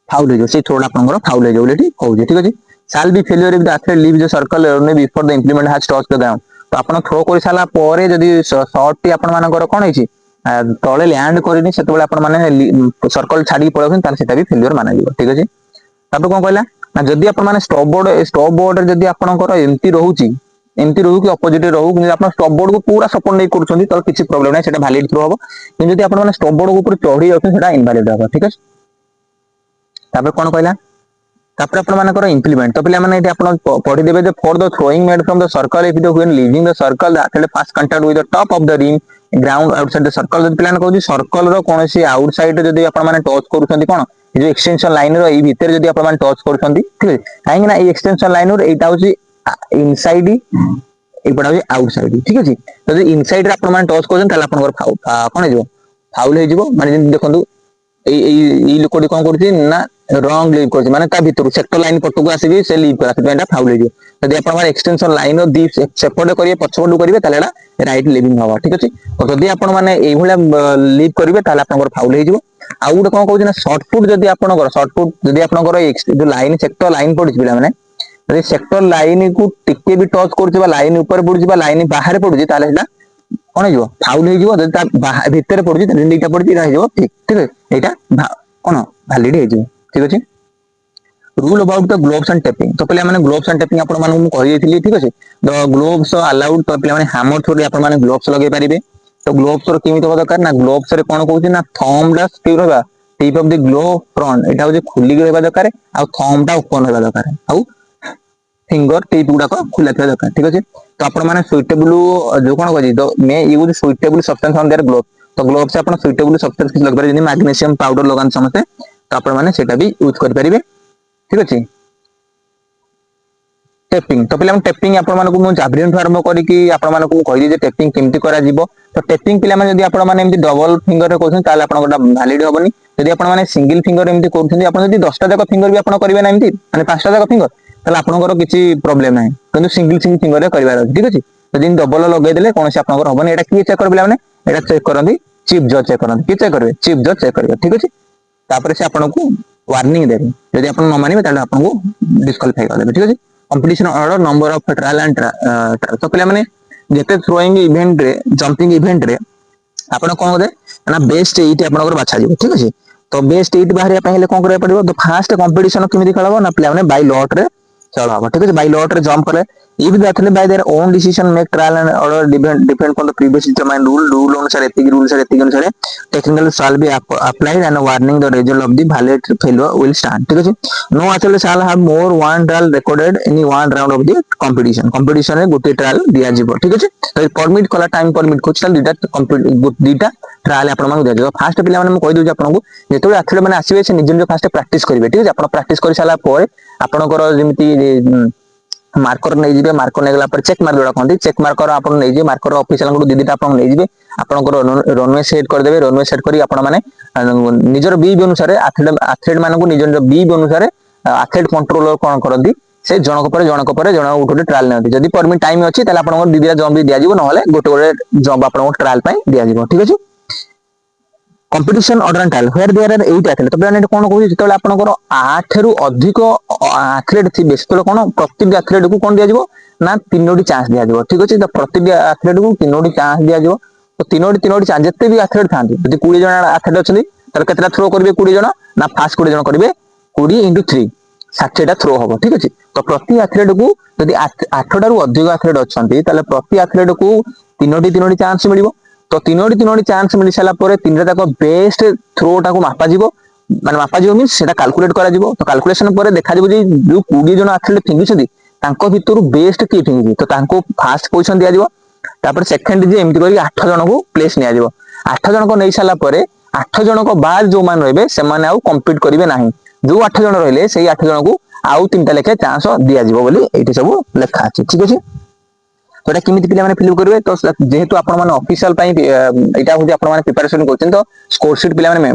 ଫାଉଲ ହେଇଯିବ। ସେଇ ଥ୍ରୋ ଆପଣଙ୍କର ଫାଉଲ ହେଇଯିବ ବୋଲି ଏଠି କହୁଛି ଠିକ ଅଛି। Shall be failure if the athlete leave the circle before the implement has touch the ground. ତ ଆପଣ ଥ୍ରୋ କରି ସାରିଲା ପରେ ଯଦି ସର୍ଟଟି ଆପଣ ମାନଙ୍କର କଣ ହେଇଛି ତଳେ ଲ୍ୟାଣ୍ଡ କରିନି, ସେତେବେଳେ ଆପଣ ମାନେ ସର୍କଲ ଛାଡିକି ପଳଉଛନ୍ତି, ତାହେଲେ ସେଟା ବି ଫେଲିୟର ମାନାଯିବ ଠିକ ଅଛି। ତାପରେ କଣ କହିଲା ନା ଯଦି ଆପଣ ମାନେ ଷ୍ଟପ୍ ବୋର୍ଡରେ ଯଦି ଆପଣଙ୍କର ଏମିତି ରହୁଛି, ଏମିତି ରହୁ କି ଅପୋଜିଟ ରହୁ, କିନ୍ତୁ ଆପଣ ଷ୍ଟପ୍ ବୋର୍ଡକୁ ପୁରା ସପୋର୍ଟ ନେଇ କରୁଛନ୍ତି ତ କିଛି ପ୍ରୋବ୍ଲେମ ନାହିଁ, ସେଟା ଭାଲିଡ ଥ୍ରୋ ହବ। କିନ୍ତୁ ଯଦି ଆପଣ ମାନେ ଷ୍ଟପ୍ ବୋର୍ଡ ଉପରେ ଚଢି ଯାଉଛନ୍ତି ସେଟା ଇନଭାଲିଡ ହବ ଠିକ ଅଛି। ତାପରେ କଣ କହିଲା तापर आपण मानकर इम्प्लीमेंट तो पिला माने एठी आपण पढी देबे J for the throwing made from the circle if the when leaving the circle the athlete fast contact with the top of the ring ground outside the circle जदि पिला कहू सर्कल रो कोनसी आउटसाइड जदि आपण माने टच करूछंती कोन जो एक्सटेंशन लाइन रो ई भीतर जदि आपण माने टच करूछंती ठीक है काहे ना ई एक्सटेंशन लाइन रो एटा होची इनसाइड एपटा होची आउटसाइड ठीक है जदि इनसाइड रे आपण माने टच करूछन ताले आपण कोन हे जो फाउल हे जो माने देखंतु এই লোকটি কোন করছি না রং লিভ করছে মানে তা ভিতর সেক্টর লাইন পটকু আসিবি সে লিভ করা সেটা ফাউল হয়ে যদি আপনার এক্সটেনশন লাইন দি সেপটে করিবে পছপটু করিবে তাহলে এটা রাইট লিভিং হবা ঠিক আছে তো যদি আপন মানে এই ভলিয়া লিভ করিবে তাহলে আপনার ফাউল হয়ে যাব ଆଉ ଗୋଟେ କଣ କହୁଛି ନା ସର୍ଟ ଫୁଟ ଯଦି ଆପଣଙ୍କର ସର୍ଟ ଫୁଟ ଯଦି ଆପଣଙ୍କର ଯୋଉ ଲାଇନ ସେକ୍ଟର ଲାଇନ ପଡୁଛି ପିଲାମାନେ ଯଦି ସେକ୍ଟର ଲାଇନ କୁ ଟିକେ ବି ଟଚ୍ କରୁଛି ବା ଲାଇନ ଉପରେ ପଡୁଛି ବା ଲାଇନ ବାହାରେ ପଡୁଛି ତାହେଲେ ସେଟା कौन हो फाउल हो भितर पड़ी दुईटा पड़ी ठीक ठीक है यहाँ कौन भैलिड हो ठीक अच्छे rule about the gloves and taping तो पे मैंने ग्लोव्स एंड टेपिंग आपको कही ठीक अच्छे द ग्लोव्स अलाउड तो पे हैमर थ्रू आप ग्लोव्स लगे पारे तो ग्लोव्स केमी हवा दरकार ना ग्लोव्स कौन कौन ना थम टा स्टिल रहा tip of the glove front यहाँ हूँ खुलिक रहा दरकार आ थम टा ओपन रहा दरकार आउ फिंगर टिप गुड़ाक खुला था दरकार ठीक अच्छे तो आप सुइटेबल जो कौन कह तो may use suitable substance on their glove तो ग्लोव से आप सुइटेबल सब्सटेंस किसी लगे पारे मैग्नेशियम पाउडर लगान समस्ते तो आप भी यूज करेंगे ठीक अच्छे टेपिंग तो पे टेपिंग आपको जाभलिन आरंभ करके कही टेपिंग केमती करा तो टेपिंग पे डबल फिंगर कहते हैं भैलिड हेनी जब आप सिंगल फिंगर एमती कर 10टा जाक फिंगर भी करेंगे ना एमती माने 5टा जाक फिंगर ताले आपनकर किसी प्रॉब्लम नाही किंतु सिंगल सिंगल फिंगर रे करिवार ठीक अछि जदि डबल लगे देले कोनसे आपनकर होबनी एटा की चेक करबे माने एटा चेक करंदी चीफ जज चेक करंदी की चेक करबे चीफ जज चेक करबे ठीक अछि तापर से आपनको वार्निंग देबे जदि आपन न मानिबे ताले आपनको डिस्क्वालीफाई कर देबे ठीक अछि competition order number of trial and तो पिला माने जेते थ्रोइंग इवेंट रे जंपिंग इवेंट रे आपण कोन होदे ना बेस्ट 8 आपनकर बाछा जिवो ठीक अछि तो बेस्ट 8 बाहरिया पहिले कोन करे पड़िबो तो फास्ट कंपटीशन केमिति खेलबो ना पिला माने बाय लॉट रे चलो अब ठीक है बाय लॉट रे जंप करे if the athlete by their own decision make trial and order depend on the previous determined rule अनुसार एतिक अनुसार technical shall be applied and warning the result of the valid failure will stand ठीक है no athlete shall have more one trial recorded in one round of the competition रे गोटे ट्रायल दिया जिवो ठीक है तो परमिट कला टाइम परमिट को चल दीटा ट्रायल आपण माने दिया फास्ट पिला माने कहि दउ आपन को जेतो एथलीट माने आसीबे से निज फास्ट प्रैक्टिस करिवे ठीक है आपण प्रैक्टिस करि साला पर आपनकर जेमिति मार्कर नहीं जिबे मार्कर नेगला पर चेक मार्क जोड़ा कहंती चेक मार्कर आपण नहीं जे मार्कर ऑफिशियल को दीदीटा आपण नहीं जिबे आपनकर रनवे सेट कर देबे रनवे सेट करी आपण माने निजर बीब अनुसार एथलीट मानको निजर बीब अनुसार एथलीट कंट्रोलर कोन करंती से जनक पर जण उठोटे ट्रायल नथि जदी परमिट टाइम अछि ताले आपनकर दीदीरा जंप भी दिया जिवो न होले गोटे जंप आपन ट्रायल पई दिया जिवो ठीक अछि competition order and trial where there are 8 athlete तो प्लान कोन कहू जेतले आपनकर 8 रु अधिक एथलीट थिबे सेतले कोन प्रत्येक एथलीट को कोन दिया जिवो ना तीनोटी चांस दिया जिवो ठीक अछि तो प्रत्येक एथलीट को तीनोटी चांस दिया जिवो तो तीनोटी चांस जत्ते भी एथलीट थांती जदि 20 जण एथलीट अछली तार केतरा थ्रो करबे 20 जण ना फास्ट 20 जण करबे 20 * 3 60 टा थ्रो होबो ठीक अछि तो प्रति एथलीट को जदि 8 रु अधिक एथलीट अछंती ताले प्रति एथलीट को तीनोटी चांस मिलिबो तो तीनोटी चांस मिल सारा पर तीन तक बेस्ट थ्रोटा को मापा जीवो माने मापा जीवो मींस सेटा कैलकुलेट करा जीवो तो कैलकुलेशन पर देखा जीवो जे जो 20 जण एथलीट फिंगिछथि तांको भितरु बेस्ट की फिंगिछि तो तांको फर्स्ट पोजीशन दिया जीवो तापर सेकंड जे एमति करी 8 जण को प्लेस निया जीवो 8 जण को नै साला पर 8 जण को बाद जो मान रहबे से माने आउ कम्पीट करिवे नाही जो 8 जण रहले सेही 8 जण को आउ तीनटा लेखे चांस दिया जीवो बोली एठी सब लेखा अछि ठीक अछि तो एटा किमिति पिला माने फिल करबे तो जेहेतु आपण माने ऑफिशियल पई एटा होजे आपण माने प्रिपरेशन करछन तो स्कोर शीट पिला माने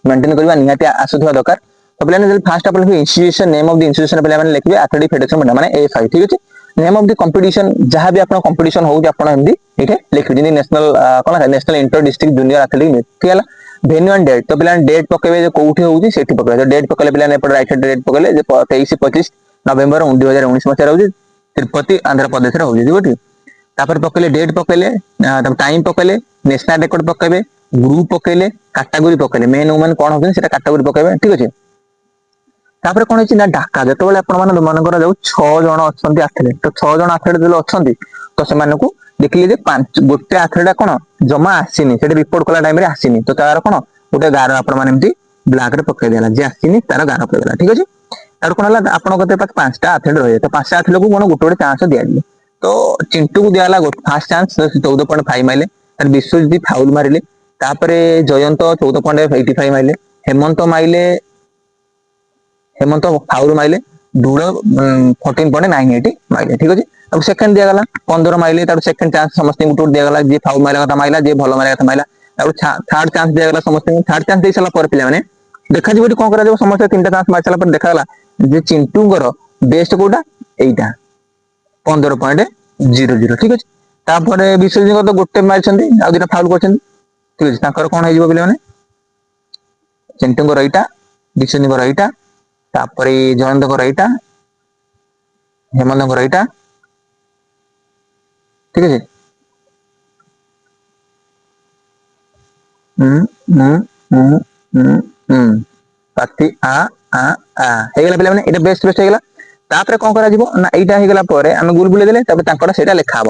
मेंटेन करबा निहाती आसुथवा दरकार तो पिला ने फर्स्ट आपण institution name of the institution पिला माने लिखबे एथलेटिक फेडरेशन माने एएफआई ठीक अछि नेम ऑफ द कंपटीशन जहां भी आपण कंपटीशन होउ जे आपण एमदी एठे लिखबे जे नेशनल कोन national inter district junior athletic meet ठीक हला वेन्यू एंड डेट तो पिला डेट पकेबे जे कोउठी होउजी सेठी पकेबे तो डेट पकेले पिला ने पर राइट डेट पकेले जे 23 25 नवंबर 2019 मसिया रहउजी तिरुपति आंध्र प्रदेश रे होउजी ठीक तापर पकेले डेट पकेले टाइम पकेले नेशनल रिकॉर्ड पकेबे ग्रुप पकेले कैटेगरी पकेले मेन वुमेन कोन होबे सेटा कैटेगरी पकेबे ठीक अछि तापर कोन अछि ना ढाका जतो बेले आपण मन कर जाउ 6 जण अछंती एथलीट तो 6 जण एथलीट जले अछंती तो से मानकू देखिले जे 5 गोटे एथलीट कोन जमा आसीनी सेटा रिपोर्ट कला टाइम रे आसीनी तो तार कोन गोटे गार आपण माने एमती ब्लैक रे पके देला जे आसीनी तार गार पके देला ठीक अछि ତାର କଣ ହେଲା ଆପଣଙ୍କ କତେ ପାଖେ 5ଟା ଆଥଲେଟ୍ ରହିବେ ତ 5ଟା ଆଥଲେଟ୍ କୁ କଣ ଗୋଟେ ଗୋଟେ ଚାନ୍ସ ଦିଆଯିବ ତ ଚିଣ୍ଟୁ କୁ ଦିଆଗଲା ଫାର୍ଷ୍ଟ ଚାନ୍ସ 14.5 ମାଇଲେ ତାର ବିଶ୍ୱଜିତ ଫାଉଲ ମାରିଲେ ତାପରେ ଜୟନ୍ତ 14.85 ମାଇଲେ ହେମନ୍ତ ଫାଉଲ ମାଇଲେ ଧୂଳ 14.98 ମାଇଲେ ଠିକ ଅଛି ଆଉ ସେକେଣ୍ଡ ଦିଆଗଲା 15 ମାଇଲେ ତାର ସେକେଣ୍ଡ ଚାନ୍ସ ସମସ୍ତଙ୍କୁ ଗୋଟେ ଦିଆଗଲା ଯିଏ ଫାଉଲ ମାରିବା କଥା ମାଇଲା ଯିଏ ଭଲ ମାରିବା କଥା ମାଇଲା ଆଉ ଥାର୍ଡ ଚାନ୍ସ ଦିଆଗଲା ସମସ୍ତଙ୍କୁ ଥାର୍ଡ ଚାନ୍ସ ଦେଇ ସାରିଲା ପରେ ପିଲାମାନେ ଦେଖାଯିବ ଏଠି କଣ କରାଯିବ ସମସ୍ତେ 3ଟା ଚାନ୍ସ ମାରି ସାରିଲା ପରେ ଦେଖାଗଲା ଯେ ଚିଣ୍ଟୁଙ୍କର ବେଷ୍ଟ କୋଉଟା ଏଇଟା 15.00 ଠିକ ଅଛି ତାପରେ ବିଶ୍ୱଜିତଙ୍କ ତ ଗୋଟେ ମାରିଛନ୍ତି ଆଉ ଦିଟା ଫାଉଲ କରିଛନ୍ତି ଠିକ ଅଛି ତାଙ୍କର କଣ ହେଇଯିବ ପିଲାମାନେ ଚିଣ୍ଟୁଙ୍କର ଏଇଟା ବିଶ୍ୱଜିତଙ୍କର ଏଇଟା ତାପରେ ଜୟନ୍ତଙ୍କର ଏଇଟା ହେମନ୍ତଙ୍କର ଏଇଟା ଠିକ ଅଛି ପାତି ହେଇଗଲା ପିଲାମାନେ ଏଇଟା ବେଷ୍ଟ ହେଇଗଲା ତାପରେ କଣ କରାଯିବ ନା ଏଇଟା ହେଇଗଲା ପରେ ଆମେ ଗୁଲ ବୁଲେଇ ଦେଲେ ତାପରେ ତାଙ୍କର ସେଇଟା ଲେଖା ହବ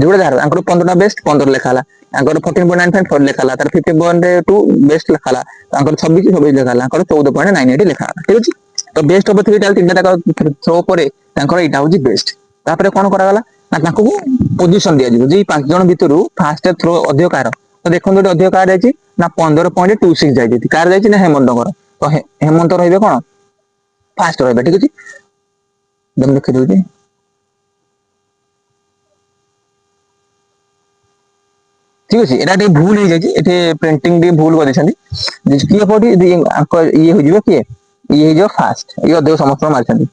ଯୋଉଟା ଯାହାର ତାଙ୍କର 15ଟା ବେଷ୍ଟ 15 ଲେଖା ହେଲା ତାଙ୍କର 14.95 4 ଲେଖା ହେଲା ତାର 50.2 ବେଷ୍ଟ ଲେଖା ହେଲା ତାଙ୍କର 26 ଲେଖା ହେଲା ତାଙ୍କର 14.98 ଲେଖା ହେଲା ଠିକ ଅଛି ତ ବେଷ୍ଟ ଅଫ 3 ତିନିଟା ଯାକ ଥ୍ରୋ ପରେ ତାଙ୍କର ଏଇଟା ହଉଛି ବେଷ୍ଟ ତାପରେ କଣ କରାଗଲା ନା ତାଙ୍କୁ ପୋଜିସନ ଦିଆଯିବ ଯେ 5 ଜଣ ଭିତରୁ ଫାଷ୍ଟ ଥ୍ରୋ ଅଧିକ କାହାର ତ ଦେଖନ୍ତୁ ଏଠି ଅଧିକ କାହାର ଯାଇଛି ନା 15.26 ଯାଇଛି କାହାର ଯାଇଛି ନା ହେମନ୍ତଙ୍କର ତ ହେମନ୍ତ ରହିବେ କଣ ଫାଷ୍ଟ ରହିବେ ଠିକ ଅଛି ଦେଖିଦଉଛି ঠিক ଅଛି এটা ଟିକେ ଭୁଲ ହେଇଯାଇଛି ଏଠି ପ୍ରିଣ୍ଟିଂ ଟିକେ ଭୁଲ କରିଦେଇଛନ୍ତି କିଏ କୋଉଠି ଇଏ ହେଇଯିବ କିଏ ଇଏ ହେଇଯିବ ଫାଷ୍ଟ ଇଏ ଅଧିକ ସମସ୍ତଙ୍କୁ ମାରିଛନ୍ତି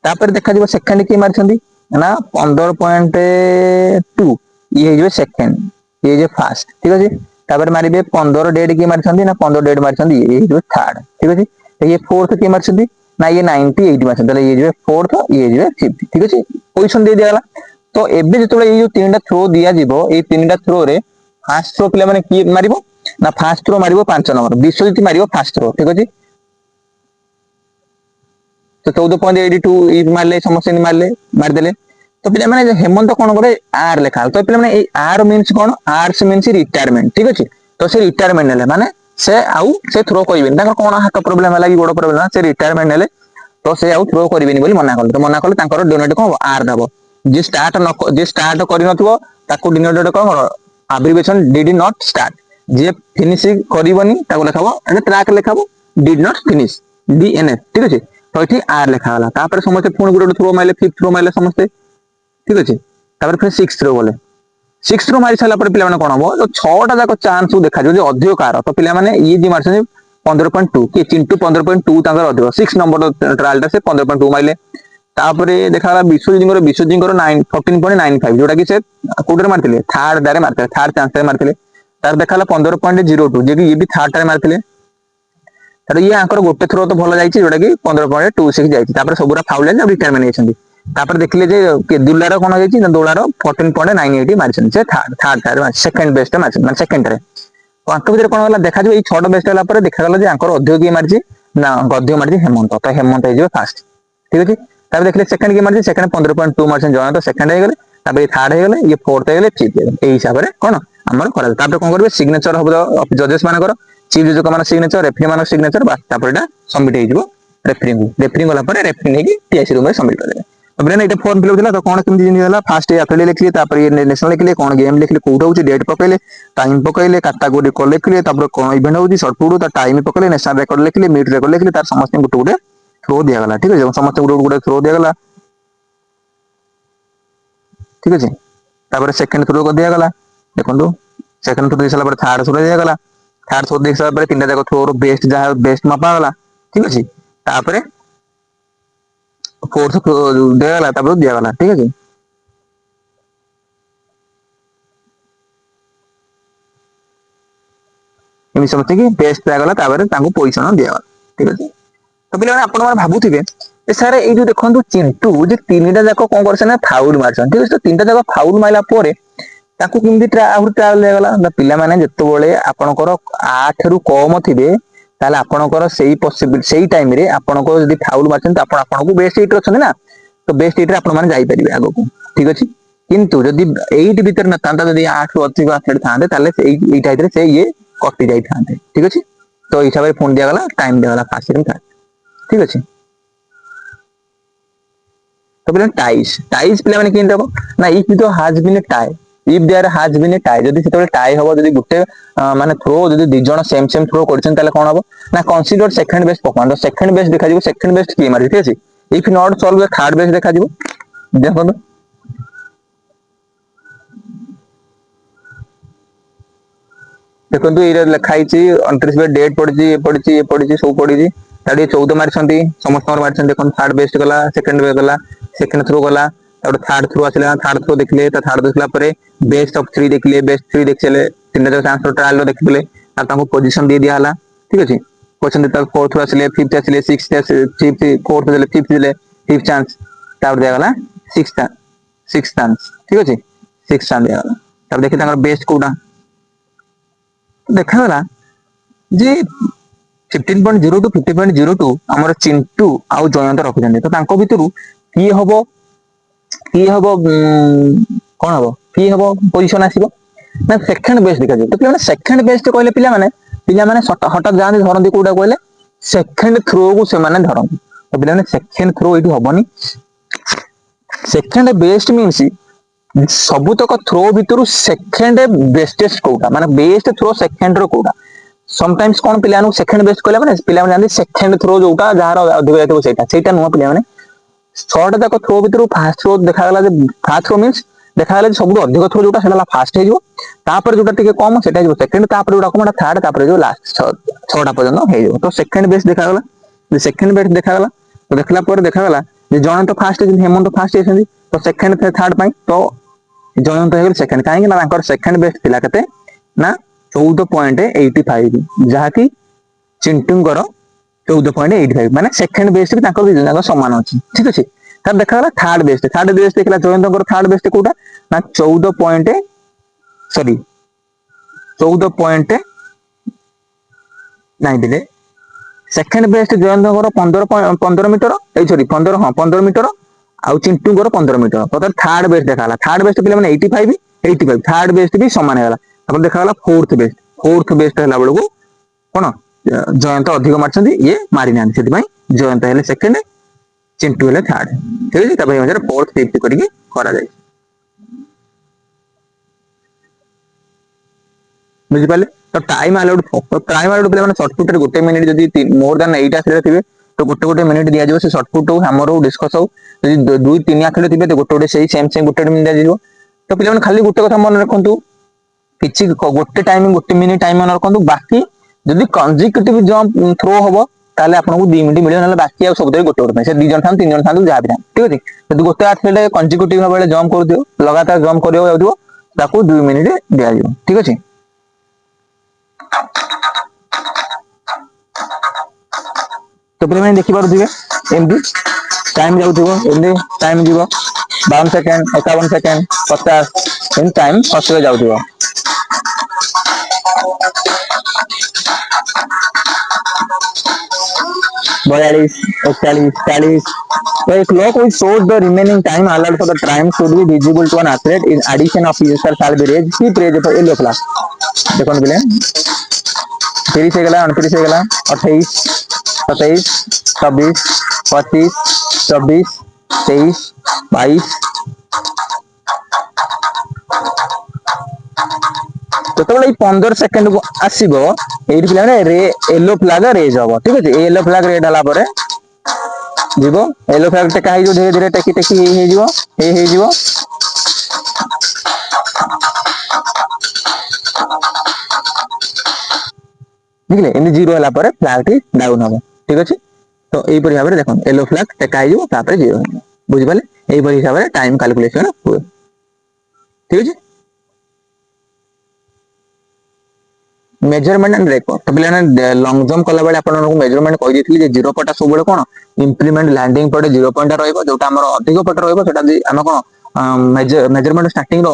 ତାପରେ ଦେଖାଯିବ ସେକେଣ୍ଡ କିଏ ମାରିଛନ୍ତି ନା 15.2 ଇଏ ହେଇଯିବ ସେକେଣ୍ଡ ଇଏ ହେଇଯିବ ଫାଷ୍ଟ ଠିକ ଅଛି ତାପରେ ମାରିବେ 15 ଡେଟ୍ କିଏ ମାରିଛନ୍ତି ନା 15 ଡେଟ୍ ମାରିଛନ୍ତି ଇଏ ହେଇଯିବ ଥାର୍ଡ ଠିକ ଅଛି ଇଏ ଫୋର୍ଥ କିଏ ମାରିଛନ୍ତି ନା ଇଏ 98 ମାରିଛନ୍ତି ତାହେଲେ ଇଏ ହେଇଯିବ ଫୋର୍ଥ ଇଏ ହେଇଯିବ ଫିଫ୍ଥ ଠିକ ଅଛି ପୋଜିସନ ଦେଇ ଦିଆଗଲା ତ ଏବେ ଯେତେବେଳେ ଏଇ ଯୋଉ 3ଟା ଥ୍ରୋ ଦିଆଯିବ ଏଇ 3ଟା ଥ୍ରୋରେ ଫାଷ୍ଟ ଥ୍ରୋ ପିଲାମାନେ କିଏ ମାରିବ ନା ଫାଷ୍ଟ ଥ୍ରୋ ମାରିବ 5 ନମ୍ବର ବିଶ୍ୱଜିତ ମାରିବ ଫାଷ୍ଟ ଥ୍ରୋ ଠିକ ଅଛି ତ 14.82 ମାରିଲେ ସମସ୍ତେ ମାରିଦେଲେ ତ ପିଲାମାନେ ହେମନ୍ତ କଣ କରେ ଆର ଲେଖା ତ ପିଲାମାନେ ଏଇ ଆର ମିନ୍ସ କଣ ଆର୍ସ ମିନ୍ସ ରିଟାୟାରମେଣ୍ଟ ଠିକ ଅଛି ତ ସେ ରିଟାୟାରମେଣ୍ଟ ନେଲେ ମାନେ ସେ ଥ୍ରୋ କରିବେନି ତାଙ୍କର କଣ ହାତ ପ୍ରୋବ୍ଲେମ ହେଲା କି ଗୋଡ ପ୍ରୋବ୍ଲେମ ହେଲା ସେ ରିଟାୟାରମେଣ୍ଟ ନେଲେ ତ ସେ ଆଉ ଥ୍ରୋ କରିବେନି ବୋଲି ମନା କଲେ ତ ମନା କଲେ ତାଙ୍କର ଡୋନେଟ କଣ ଆର ଦବ ଯିଏ ଷ୍ଟାର୍ଟ କରିନଥିବ ତାକୁ ଡିନୋଟେଡ୍ କଣ abbreviation did not start ଯିଏ ଫିନିଶ କରିବନି ତାକୁ ଲେଖାବ track ଲେଖାବ did not finish DNF ଠିକ ଅଛି ତ ଏଠି ଆର ଲେଖାଗଲା ତାପରେ ସମସ୍ତେ ପୁଣି ଗୋଟେ ଥ୍ରୋ ମାଇଲେ ଫିଫ୍ଥ ଥ୍ରୋ ମାଇଲେ ସମସ୍ତେ ଠିକ ଅଛି ତାପରେ ଫେର 6th ଥ୍ରୋ ଗଲେ 6th ଥ୍ରୋ ମାରି ସାରିଲା ପରେ ପିଲାମାନେ କଣ ହବ 6ଟା ଯାକ ଚାନ୍ସ ଦେଖାଯିବ ଯେ ଅଧିକ କାହାର ତ ପିଲାମାନେ ଇଏ ଯିଏ ମାରିଛନ୍ତି 15.2 କି ଚିଣ୍ଟୁ 15.2 ତାଙ୍କର ଅଧିକ 6 ନମ୍ବର ଟ୍ରାଏଲଟା ସେ 15.2 ମାଇଲେ ତାପରେ ଦେଖାଗଲା ବିଶ୍ୱଜିତଙ୍କର 14.95 ଯୋଉଟା କି ସେ କୋଉଟାରେ ମାରିଥିଲେ ଥାର୍ଡ ଚାନ୍ସରେ ମାରିଥିଲେ ତାର ଦେଖାଗଲା 15.02 ଯିଏ ଇଏ ବି ଥାର୍ଡ ମାରିଥିଲେ ତାର ଇଏ ଆଙ୍କର ଗୋଟେ ଥ୍ରୋ ତ ଭଲ ଯାଇଛି ଯୋଉଟା କି 15.26 ଯାଇଛି ତାପରେ ସବୁରା ଫାଉଲ ଯାଇଛି ଆଉ ରିଟାୟାରମେଣ୍ଟ ହେଇଛନ୍ତି ତାପରେ ଦେଖିଲେ ଯେ ଦୁଲାର କଣ ହେଇଛି ନା ଦୁଲାର 14.98 ମାରିଛନ୍ତି ସେ ଥାର୍ଡ ସେକେଣ୍ଡ ବେଷ୍ଟ ମାରିଛନ୍ତି ମାନେ ସେକେଣ୍ଡରେ ଆଙ୍କ ଭିତରେ କଣ ହେଲା ଦେଖାଯିବ ଏଇ 6ଟା ବେଷ୍ଟ ହେଲା ପରେ ଦେଖାଗଲା ଯେ ଆଙ୍କର ଅଧିକ କିଏ ମାରିଛି ନା ଅଧିକ ମାରିଛି ହେମନ୍ତ ତ ହେମନ୍ତ ହେଇଯିବ ଫାଷ୍ଟ ଠିକ ଅଛି ତାପରେ ଦେଖିଲେ ସେକେଣ୍ଡ କିଏ ମାରିଛି ସେକେଣ୍ଡ 15.2 ମାରିଛନ୍ତି ଜଣେ ତ ସେକେଣ୍ଡ ହେଇଗଲେ ତାପରେ ଥାର୍ଡ ହେଇଗଲେ ଇଏ ଫୋର୍ଥ ହେଇଗଲେ ଫିଫ୍ଥ ହେଇଗଲେ ଏଇ ହିସାବରେ କଣ ଆମର କରାଯାଏ ତାପରେ କଣ କରିବେ ସିଗ୍ନେଚର ହବ ଜଜେସ୍ ମାନଙ୍କର ଚିଫ ଜଜଙ୍କ ମାନଙ୍କ ସିଗ୍ନେଚର ରେଫରି ମାନଙ୍କ ସିଗ୍ନେଚର ବାସ୍ ତାପରେ ଏଇଟା ସବମିଟ ହେଇଯିବ ରେଫରି ଗଲା ପରେ ରେଫରି ନେଇକି ଟିଆଇସି ରୁମରେ ସବମିଟ କରିଦେବେ ଏଇଟା ଫର୍ମ ଫିଲଅପ ଥିଲା ତ କଣ କେମିତି ଜିନିଷ ହେଲା ଫାଷ୍ଟ ଆଥଲେଟ୍ ଲେଖିଲେ ତାପରେ ନ୍ୟାସନାଲ ଲେଖିଲେ କଣ ଗେମ୍ ଲେଖିଲେ କୋଉଟା ହଉଛି ଡେଟ୍ ପକେଇଲେ ଟାଇମ ପକେଇଲେ କାଟାଗୋରୀ ଲେଖିଲେ ତାପରେ କଣ ଇଭେଣ୍ଟ ହଉଛି ସର୍ଟପୁଟ ତା ଟାଇମ ପକେଇଲେ ନ୍ୟାସନାଲ ରେକର୍ଡ ଲେଖିଲେ ମିଟ୍ ରେକର୍ଡ ଲେଖିଲେ ତାର ସମସ୍ତଙ୍କୁ ଗୋଟେ ଗୋଟେ ଥ୍ରୋ ଦିଆଗଲା ଠିକ ଅଛି ସମସ୍ତଙ୍କୁ ଗୋଟେ ଗୋଟେ ଥ୍ରୋ ଦିଆଗଲା ଠିକ ଅଛି ତାପରେ ସେକେଣ୍ଡ ଥ୍ରୋ ଦିଆଗଲା ଦେଖନ୍ତୁ ସେକେଣ୍ଡ ଥ୍ରୋ ଦେଇ ସାରିଲା ପରେ ଥାର୍ଡ ଥ୍ରୋ ଦିଆଗଲା ଥାର୍ଡ ଥ୍ରୋ ଦେଇ ସାରିଲା ପରେ 3ଟା ଯାକ ଥ୍ରୋର ବେଷ୍ଟ ଯାହା ବେଷ୍ଟ ମାପା ଗଲା ଠିକ ଅଛି ତାପରେ ଫୋର୍ଥ ଦିଆଗଲା ତାପରେ ଦିଆଗଲା ଠିକ ଅଛି ଏମିତି ସମସ୍ତଙ୍କୁ ବେଷ୍ଟ ଦିଆଗଲା ତାପରେ ତାଙ୍କୁ ପୋଜିସନ ଦିଆଗଲା ଠିକ ଅଛି ତ ପିଲାମାନେ ଆପଣ ମାନେ ଭାବୁଥିବେ ସାର୍ ଏଇ ଯୋଉ ଦେଖନ୍ତୁ ଚିଣ୍ଟୁ ଯେ 3ଟା ଯାକ କଣ କରିছে ନା ଫାଉଲ ମାରିଛନ୍ତି ଠିକ ଅଛି ତ 3ଟା ଯାକ ଫାଉଲ ମାରିଲା ପରେ ତାକୁ କେମିତି ଆହୁରି ଟ୍ରାଏଲ ଦିଆଗଲା ନା ପିଲାମାନେ ଯେତେବେଳେ ଆପଣଙ୍କର 8 ରୁ କମ ଥିବେ ତାହେଲେ ଆପଣଙ୍କର ସେଇ ଟାଇମରେ ଆପଣଙ୍କର ଯଦି ଫାଉଲ ମାରିଛନ୍ତି ଆପଣଙ୍କୁ ବେଷ୍ଟ ହିଟରେ ଅଛନ୍ତି ନା ତ ବେଷ୍ଟ ହିଟରେ ଆପଣ ମାନେ ଯାଇପାରିବେ ଆଗକୁ ଠିକ ଅଛି କିନ୍ତୁ ଯଦି 8 ଭିତରେ ନଥାନ୍ତା ଯଦି 8 ରୁ ଅଧିକ ଆଥଲେଟ୍ ଥାନ୍ତେ ତାହେଲେ ଏଇଟା ଭିତରେ ସେ ଇଏ କଟି ଯାଇଥାନ୍ତେ ଠିକ ଅଛି ତ ଏଇ ହିସାବରେ ଫୋନ ଦିଆଗଲା ଟାଇମ ଦିଆଗଲା ଫାଷ୍ଟ ଠିକ ଅଛି तो पिला टाइज पिला माने केन देबो ना इफ तो has been a tie if there has been a tie जदी सेते टाई हबो जदी गुटे माने थ्रो जदी दि जण सेम थ्रो करछन ताले कोन हबो ना कंसीडर सेकंड बेस्ट परफॉर्मेंस तो सेकंड बेस्ट देखा जिवो सेकंड बेस्ट की मारि ठीक अछि if not solve third best देखा जिवो देखो देखो ये लिखाई 29 डेट पड़ी सब पड़ी ताड़ी 14 मारी समस्त मारी देखो थर्ड बेस्ट गला सेकंड थ्रो गला थर्ड थ्रो आसला थर्ड थ्रो देखले थर्ड देखला बेस्ट ऑफ 3 देखले बेस्ट 3 देखले तीन जगह आंसर ट्रायल देखले पोजीशन दे दिया हला ठीक अछि क्वेश्चन देता फोर्थ थ्रो आसले फिफ्थ आसले सिक्स्थ फिफ्थ फोर्थ देले फिफ्थ चांस तापर दिया गला सिक्स्थ चांस ठीक अछि सिक्स्थ चांस दिया गला तब देखि ताकर बेस्ट कोडा देखा जे 15.0 टू 50.02 आमर चिंटू आउ जयंत रखुଛନ୍ତି तो तांको भितरु की हबो कोन हबो की हबो पोजीशन आसीबो ना सेकंड बेस्ट देखा तो पिला सेकंड बेस्ट कहले पिला माने हठात जाने धरंती कोडा कहले सेकंड थ्रो को से माने धरंती तो पिला सेकंड थ्रो एठी हबोनी सेकंड बेस्ट मींस सबुतक थ्रो भितर सेकेंड बेस्टेस्ट कोटा माने बेस्ट थ्रो सेकेंड रो कोटा समटाइम्स कोन पिला नु सेकेंड बेस्ट कहले माने पिला माने जानते सेकेंड थ्रो जोटा जहार अधिक जायतो सेटा नुवा पिला माने शॉर्ट तक थ्रो भितर फास्ट थ्रो देखा गला जे फास्ट थ्रो मींस देखा गला सबुत अधिक थ्रो जोटा सेटा फास्ट हे जो तापर जोटा टिके कम सेटा जो सेकेंड तापर जोटा कम थर्ड तापर जो लास्ट 6टा पर्यंत हे जो तो सेकेंड बेस्ट देखा गला जे सेकेंड बेस्ट देखा गला तो देखला पर देखा गला जे जण तो फास्ट हेमंत फास्ट हेसंदी तो सेकेंड थर्ड पाई तो जयंत हेगल सेकंड काहे ना तांकर सेकंड बेस्ट थिला कते ना 14.85 जहा कि चिंटूंगर 14.85 माने सेकंड बेस्ट भी तांकर दिजन समान अछि ठीक अछि तब देखा गला थर्ड बेस्ट देखला जयंतकर थर्ड बेस्ट कोटा ना 14 पॉइंट सॉरी 14 पॉइंट नहीं दिले सेकंड बेस्ट जयंतकर 15 मीटर ए सॉरी 15 हां 15 मीटर आउ चिंटूंगर 15 मीटर तो थर्ड बेस्ट देखा थर्ड बेस्ट पिला माने 85 थर्ड बेस्ट भी समान हेला अपन देखा गला फोर्थ बेस्ट हैला बेलको कोन जयंत अधिक मारछंदी ये मारि नान सेति भाई जयंत हेले सेकंड चिंटू हेले थर्ड ठीक है तब मजर फोर्थ फिफ्थ करिके करा जाय बुझि पाले तो टाइम अलाउड पिला माने शॉर्टपुट रे गोटे मिनिट जदी मोर देन 8 आखिरे थिबे तो गोटे मिनिट दिया जो से शॉर्टपुट हो हमर हो डिस्कस हो जदी 2-3 आखिरे थिबे तो गोटे सेही सेम गोटे मिनिट दिया जो तो पिला माने खाली गोटे कथा मन रखंतु किछि गोटे टाइम गोटे मिनिट टाइम मन रखंतु बाकी जदी कंसेक्यूटिव जंप थ्रो होबो ताले आपनको 2 मिनिट मिलियो ना बाकी आ सब गोटे गोटे से 2 जण थान 3 जण थान जा भी ठीक अछि जदी गोटे एथलीट कंसेक्यूटिव भाबे जंप कर दियो लगातार जंप करियो जाउदियो ताको 2 मिनिट दिया जो ठीक अछि तो पिला देखि पारुथिबे एमडी टाइम जाउथिबो एमडी टाइम जीवो 52 सेकंड 51 सेकंड 50 इन टाइम फसले जाउथिबो 42 41 40 so a clock which shows the remaining time allowed for the time should be visible to an athlete in addition of user shall be raised keep raised for yellow flag देखो बिले 30 से गला 29 से गला 28 27 26 25 26 23 22 तो 15 सेकंड को आसीबो एई पिला ने रे येलो फ्लैग रेज होबो ठीक अछि येलो फ्लैग रेड हला परे जीवो येलो फ्लैग टेका हे जो धीरे धीरे टेकी टेकी हे जीवो हे जीवो बुझले इन जीरो हला परे फ्लैग टी डाउन होबो ठीक अछि तो एई परि भाबरे देखो येलो फ्लैग टेका हे जो तापर जीरो बुझि पाले एई परि हिसाब रे टाइम कैलकुलेशन हुए ठीक अछि मेजरमेंट एंड रेकॉर्ड तो पिलाने लॉन्ग जंप कला बेले आपण मेजरमेंट कहि देथिली जे जीरो पटा सब बेले कोन इंप्लीमेंट लैंडिंग पटे 0 पॉइंट रहइबो जोटा हमर अधिक पट रहइबो सेटा हम कोन मेजरमेंट स्टार्टिंग रो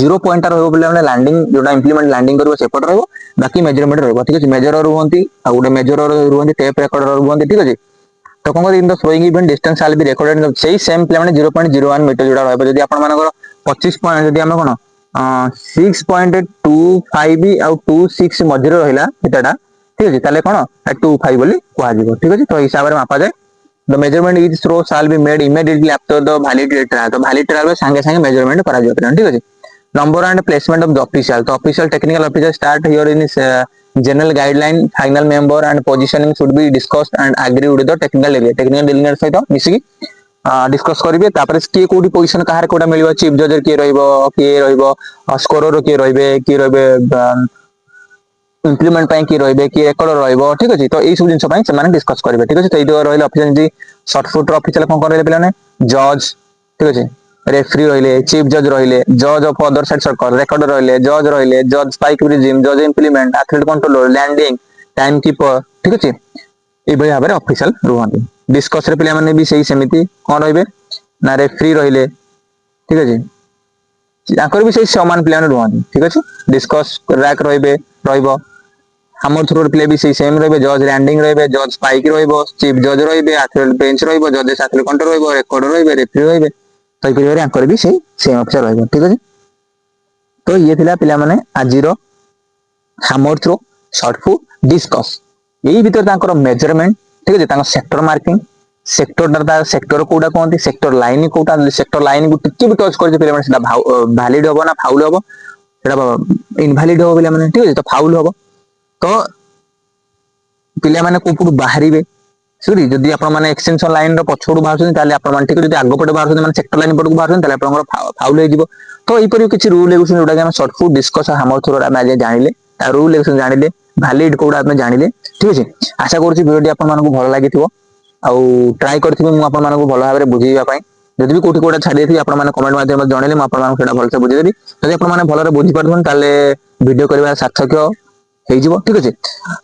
0 पॉइंट रहइबो बेले हमने लैंडिंग जोटा इंप्लीमेंट लैंडिंग करबो से पट रहइबो बाकी मेजरमेंट रहइबो ठीक अछि मेजरर रुहंती आ गुटे मेजरर रुहंती टेप रेकॉर्डर रुहंती ठीक अछि तो कोन in the throwing event distance shall be recorded सेही सेम प्ले माने 0.01 मीटर जोटा रहइबो जदी आपण मानकर 25 पॉइंट जदी हम कोन 6.25 आउ 26 मध्य रहिला एटाटा ठीक अछि ताले कोन 25 बोली कुआ जीवो ठीक अछि तो हिसाब रे मापा जाय the measurement is throw shall be made immediately after the valid trial. तो वैलिड ट्रायल में संगे संगे मेजरमेंट करा जाय पिला ठीक अछि। Number and placement of the official. तो official technical officer start here in general guideline final member and positioning should be discussed and agree with the technical area. Technical delegate सहित मिसिकी डिस्कस करेंगे। तापर किए कोडी पोजीशन कहार कोडा मिलिबो, चीफ जज किए रहइबो स्कोरर किए रहइबे इम्प्लीमेंट ପାଇଁ କିଏ ରହିବେ, କିଏ ରେକର୍ଡ ରହିବ ଠିକ ଅଛି। ତ ଏଇ ସବୁ ଜିନିଷ ପାଇଁ ସେମାନେ ଡିସ୍କସ କରିବେ ଠିକ ଅଛି। ତ ଏଇଠି ରହିଲେ ଅଫିସିଆଲ ଯେମିତି ସର୍ଟ ଫୁଟ ର ଅଫିସିଆଲ କଣ ରହିଲେ ପିଲାମାନେ ଜଜ ଠିକ ଅଛି, ରେଫ୍ରି ରହିଲେ, ଚିଫ ଜଜ ରହିଲେ, ଜଜ of other side circle, record ରହିଲେ, ଜଜ ସ୍ପାଇକ ପ୍ରିଜିମ, ଜଜ implement, athlete controller, landing, time keeper ଠିକ ଅଛି। ଏଇଭଳି ଭାବରେ ଅଫିସିଆଲ ରୁହନ୍ତି। ଡିସ୍କସ ରେ ପିଲାମାନେ ବି ସେଇ ସେମିତି କଣ ରହିବେ ନା ରେଫ୍ରି ରହିଲେ ଠିକ ଅଛି, ତାଙ୍କର ବି ସେଇ ସମାନ ପିଲାମାନେ ରୁହନ୍ତି ଠିକ ଅଛି। ଡିସ୍କସ ରାକ୍ ରହିବ ଆମର ଥ୍ରୋ ପ୍ଲେ ବି ସେଇ ସେମ ରହିବେ। ଜଜ ଲ୍ୟାଣ୍ଡିଂ ରହିବେ, ଜଜ ସ୍ପାଇକ ରହିବ, ଚିଫ ଜଜ ରହିବେ, ଆଥଲେଟ ବେଞ୍ଚ ରହିବ, ଜଜେସ ଆଥଲେଟ କଣ୍ଟ୍ରୋଲ ରହିବ, ରେକର୍ଡ ରହିବେ, ରେଫ୍ରି ରହିବେ। ତ ଏଇପରି ଆଙ୍କର ବି ସେଇ ସେମ ଅଫିସର ରହିବ ଠିକ ଅଛି। ତ ଇଏ ଥିଲା ପିଲାମାନେ ଆଜିର hammer throw short foot discus. ଏଇ ଭିତରେ ତାଙ୍କର ମେଜରମେଣ୍ଟ ଠିକ ଅଛି, ତାଙ୍କ ସେକ୍ଟର ମାର୍କିଂ, ସେକ୍ଟର କୋଉଟା କହନ୍ତି, ସେକ୍ଟର ଲାଇନ କୋଉଟା, ସେକ୍ଟର ଲାଇନ କୁ ଟିକେ ବି ଟଚ୍ କରିଛି ପିଲାମାନେ ସେଟା ଭ୍ୟାଲିଡ ହବ ନା ଫାଉଲ ହବ, ସେଟା ଇନଭାଲିଡ ହବ ପିଲାମାନେ ଠିକ ଅଛି। ତ ଫାଉଲ ହବ। ତ ପିଲାମାନେ କୋଉପଟୁ ବାହାରିବେ ସରି, ଯଦି ଆପଣ ମାନେ ଏକ୍ସଟେନସନ ଲାଇନ ର ପଛପଟୁ ବାହାରୁଛନ୍ତି ତାହେଲେ ଆପଣ ମାନେ ଠିକ, ଯଦି ଆଗ ପଟେ ବାହାରୁଛନ୍ତି ମାନେ ସେକ୍ଟର ଲାଇନ ପଟକୁ ବାହାରୁଛନ୍ତି ତାହେଲେ ଆପଣଙ୍କର ଫାଉଲ ହେଇଯିବ। ତ ଏଇପରି କିଛି ରୁଲ ରେଗୁଲେସନ ଯୋଉଟା କି ଆମେ short foot discus hammer throw ଆମେ ଆଜି ଜାଣିଲେ, ତା ରୁଲ ରେଗୁଲେସନ ଜାଣିଲେ, ଭ୍ୟାଲିଡ କୋଉଟା ଆମେ ଜାଣିଲେ ଠିକ ଅଛି। ଆଶା କରୁଛି ଭିଡିଓଟି ଆପଣମାନଙ୍କୁ ଭଲ ଲାଗିଥିବ ଆଉ ଟ୍ରାଏ କରିଥିବେ ମୁଁ ଆପଣମାନଙ୍କୁ ଭଲ ଭାବରେ ବୁଝେଇବା ପାଇଁ। ଯଦି ବି କୋଉଠି କୋଉଟା ଛାଡି ଦେଇଥିବି ଆପଣ ମାନେ କମେଣ୍ଟ ମାଧ୍ୟମରେ ଜଣେଇଲେ ମୁଁ ଆପଣମାନଙ୍କୁ ସେଇଟା ଭଲସେ ବୁଝେଇଦେବି। ଯଦି ଆପଣ ମାନେ ଭଲରେ ବୁଝିପାରୁଛନ୍ତି ତାହେଲେ ଭିଡିଓ କରିବା ସାର୍ଥକ ହେଇଯିବ ଠିକ ଅଛି।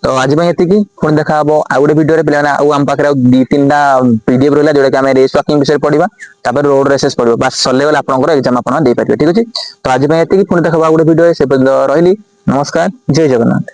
ତ ଆଜି ପାଇଁ ଏତିକି, ପୁଣି ଦେଖା ହବ ଆଉ ଗୋଟେ ଭିଡିଓରେ। ପିଲାମାନେ ଆଉ ଆମ ପାଖରେ ଆଉ 2-3ଟା ପିଡିଏଫ ରହିଲା ଯୋଉଟା କି ଆମେ ରେସ୍ ୱାକିଂ ବିଷୟରେ ପଢିବା, ତାପରେ ରୋଡ ରେସେସ୍ ପଢିବା। ବାସ୍ ସରିଲେ ଗଲେ ଆପଣଙ୍କର ଏକ୍ସାମ ଆପଣ ଦେଇପାରିବେ ଠିକ ଅଛି। ତ ଆଜି ପାଇଁ ଏତିକି, ପୁଣି ଦେଖା ହବ ଆଉ ଗୋଟେ ଭିଡିଓରେ। ସେ ପର୍ଯ୍ୟନ୍ତ ରହିଲି, ନମସ୍କାର, ଜୟ ଜଗନ୍ନାଥ।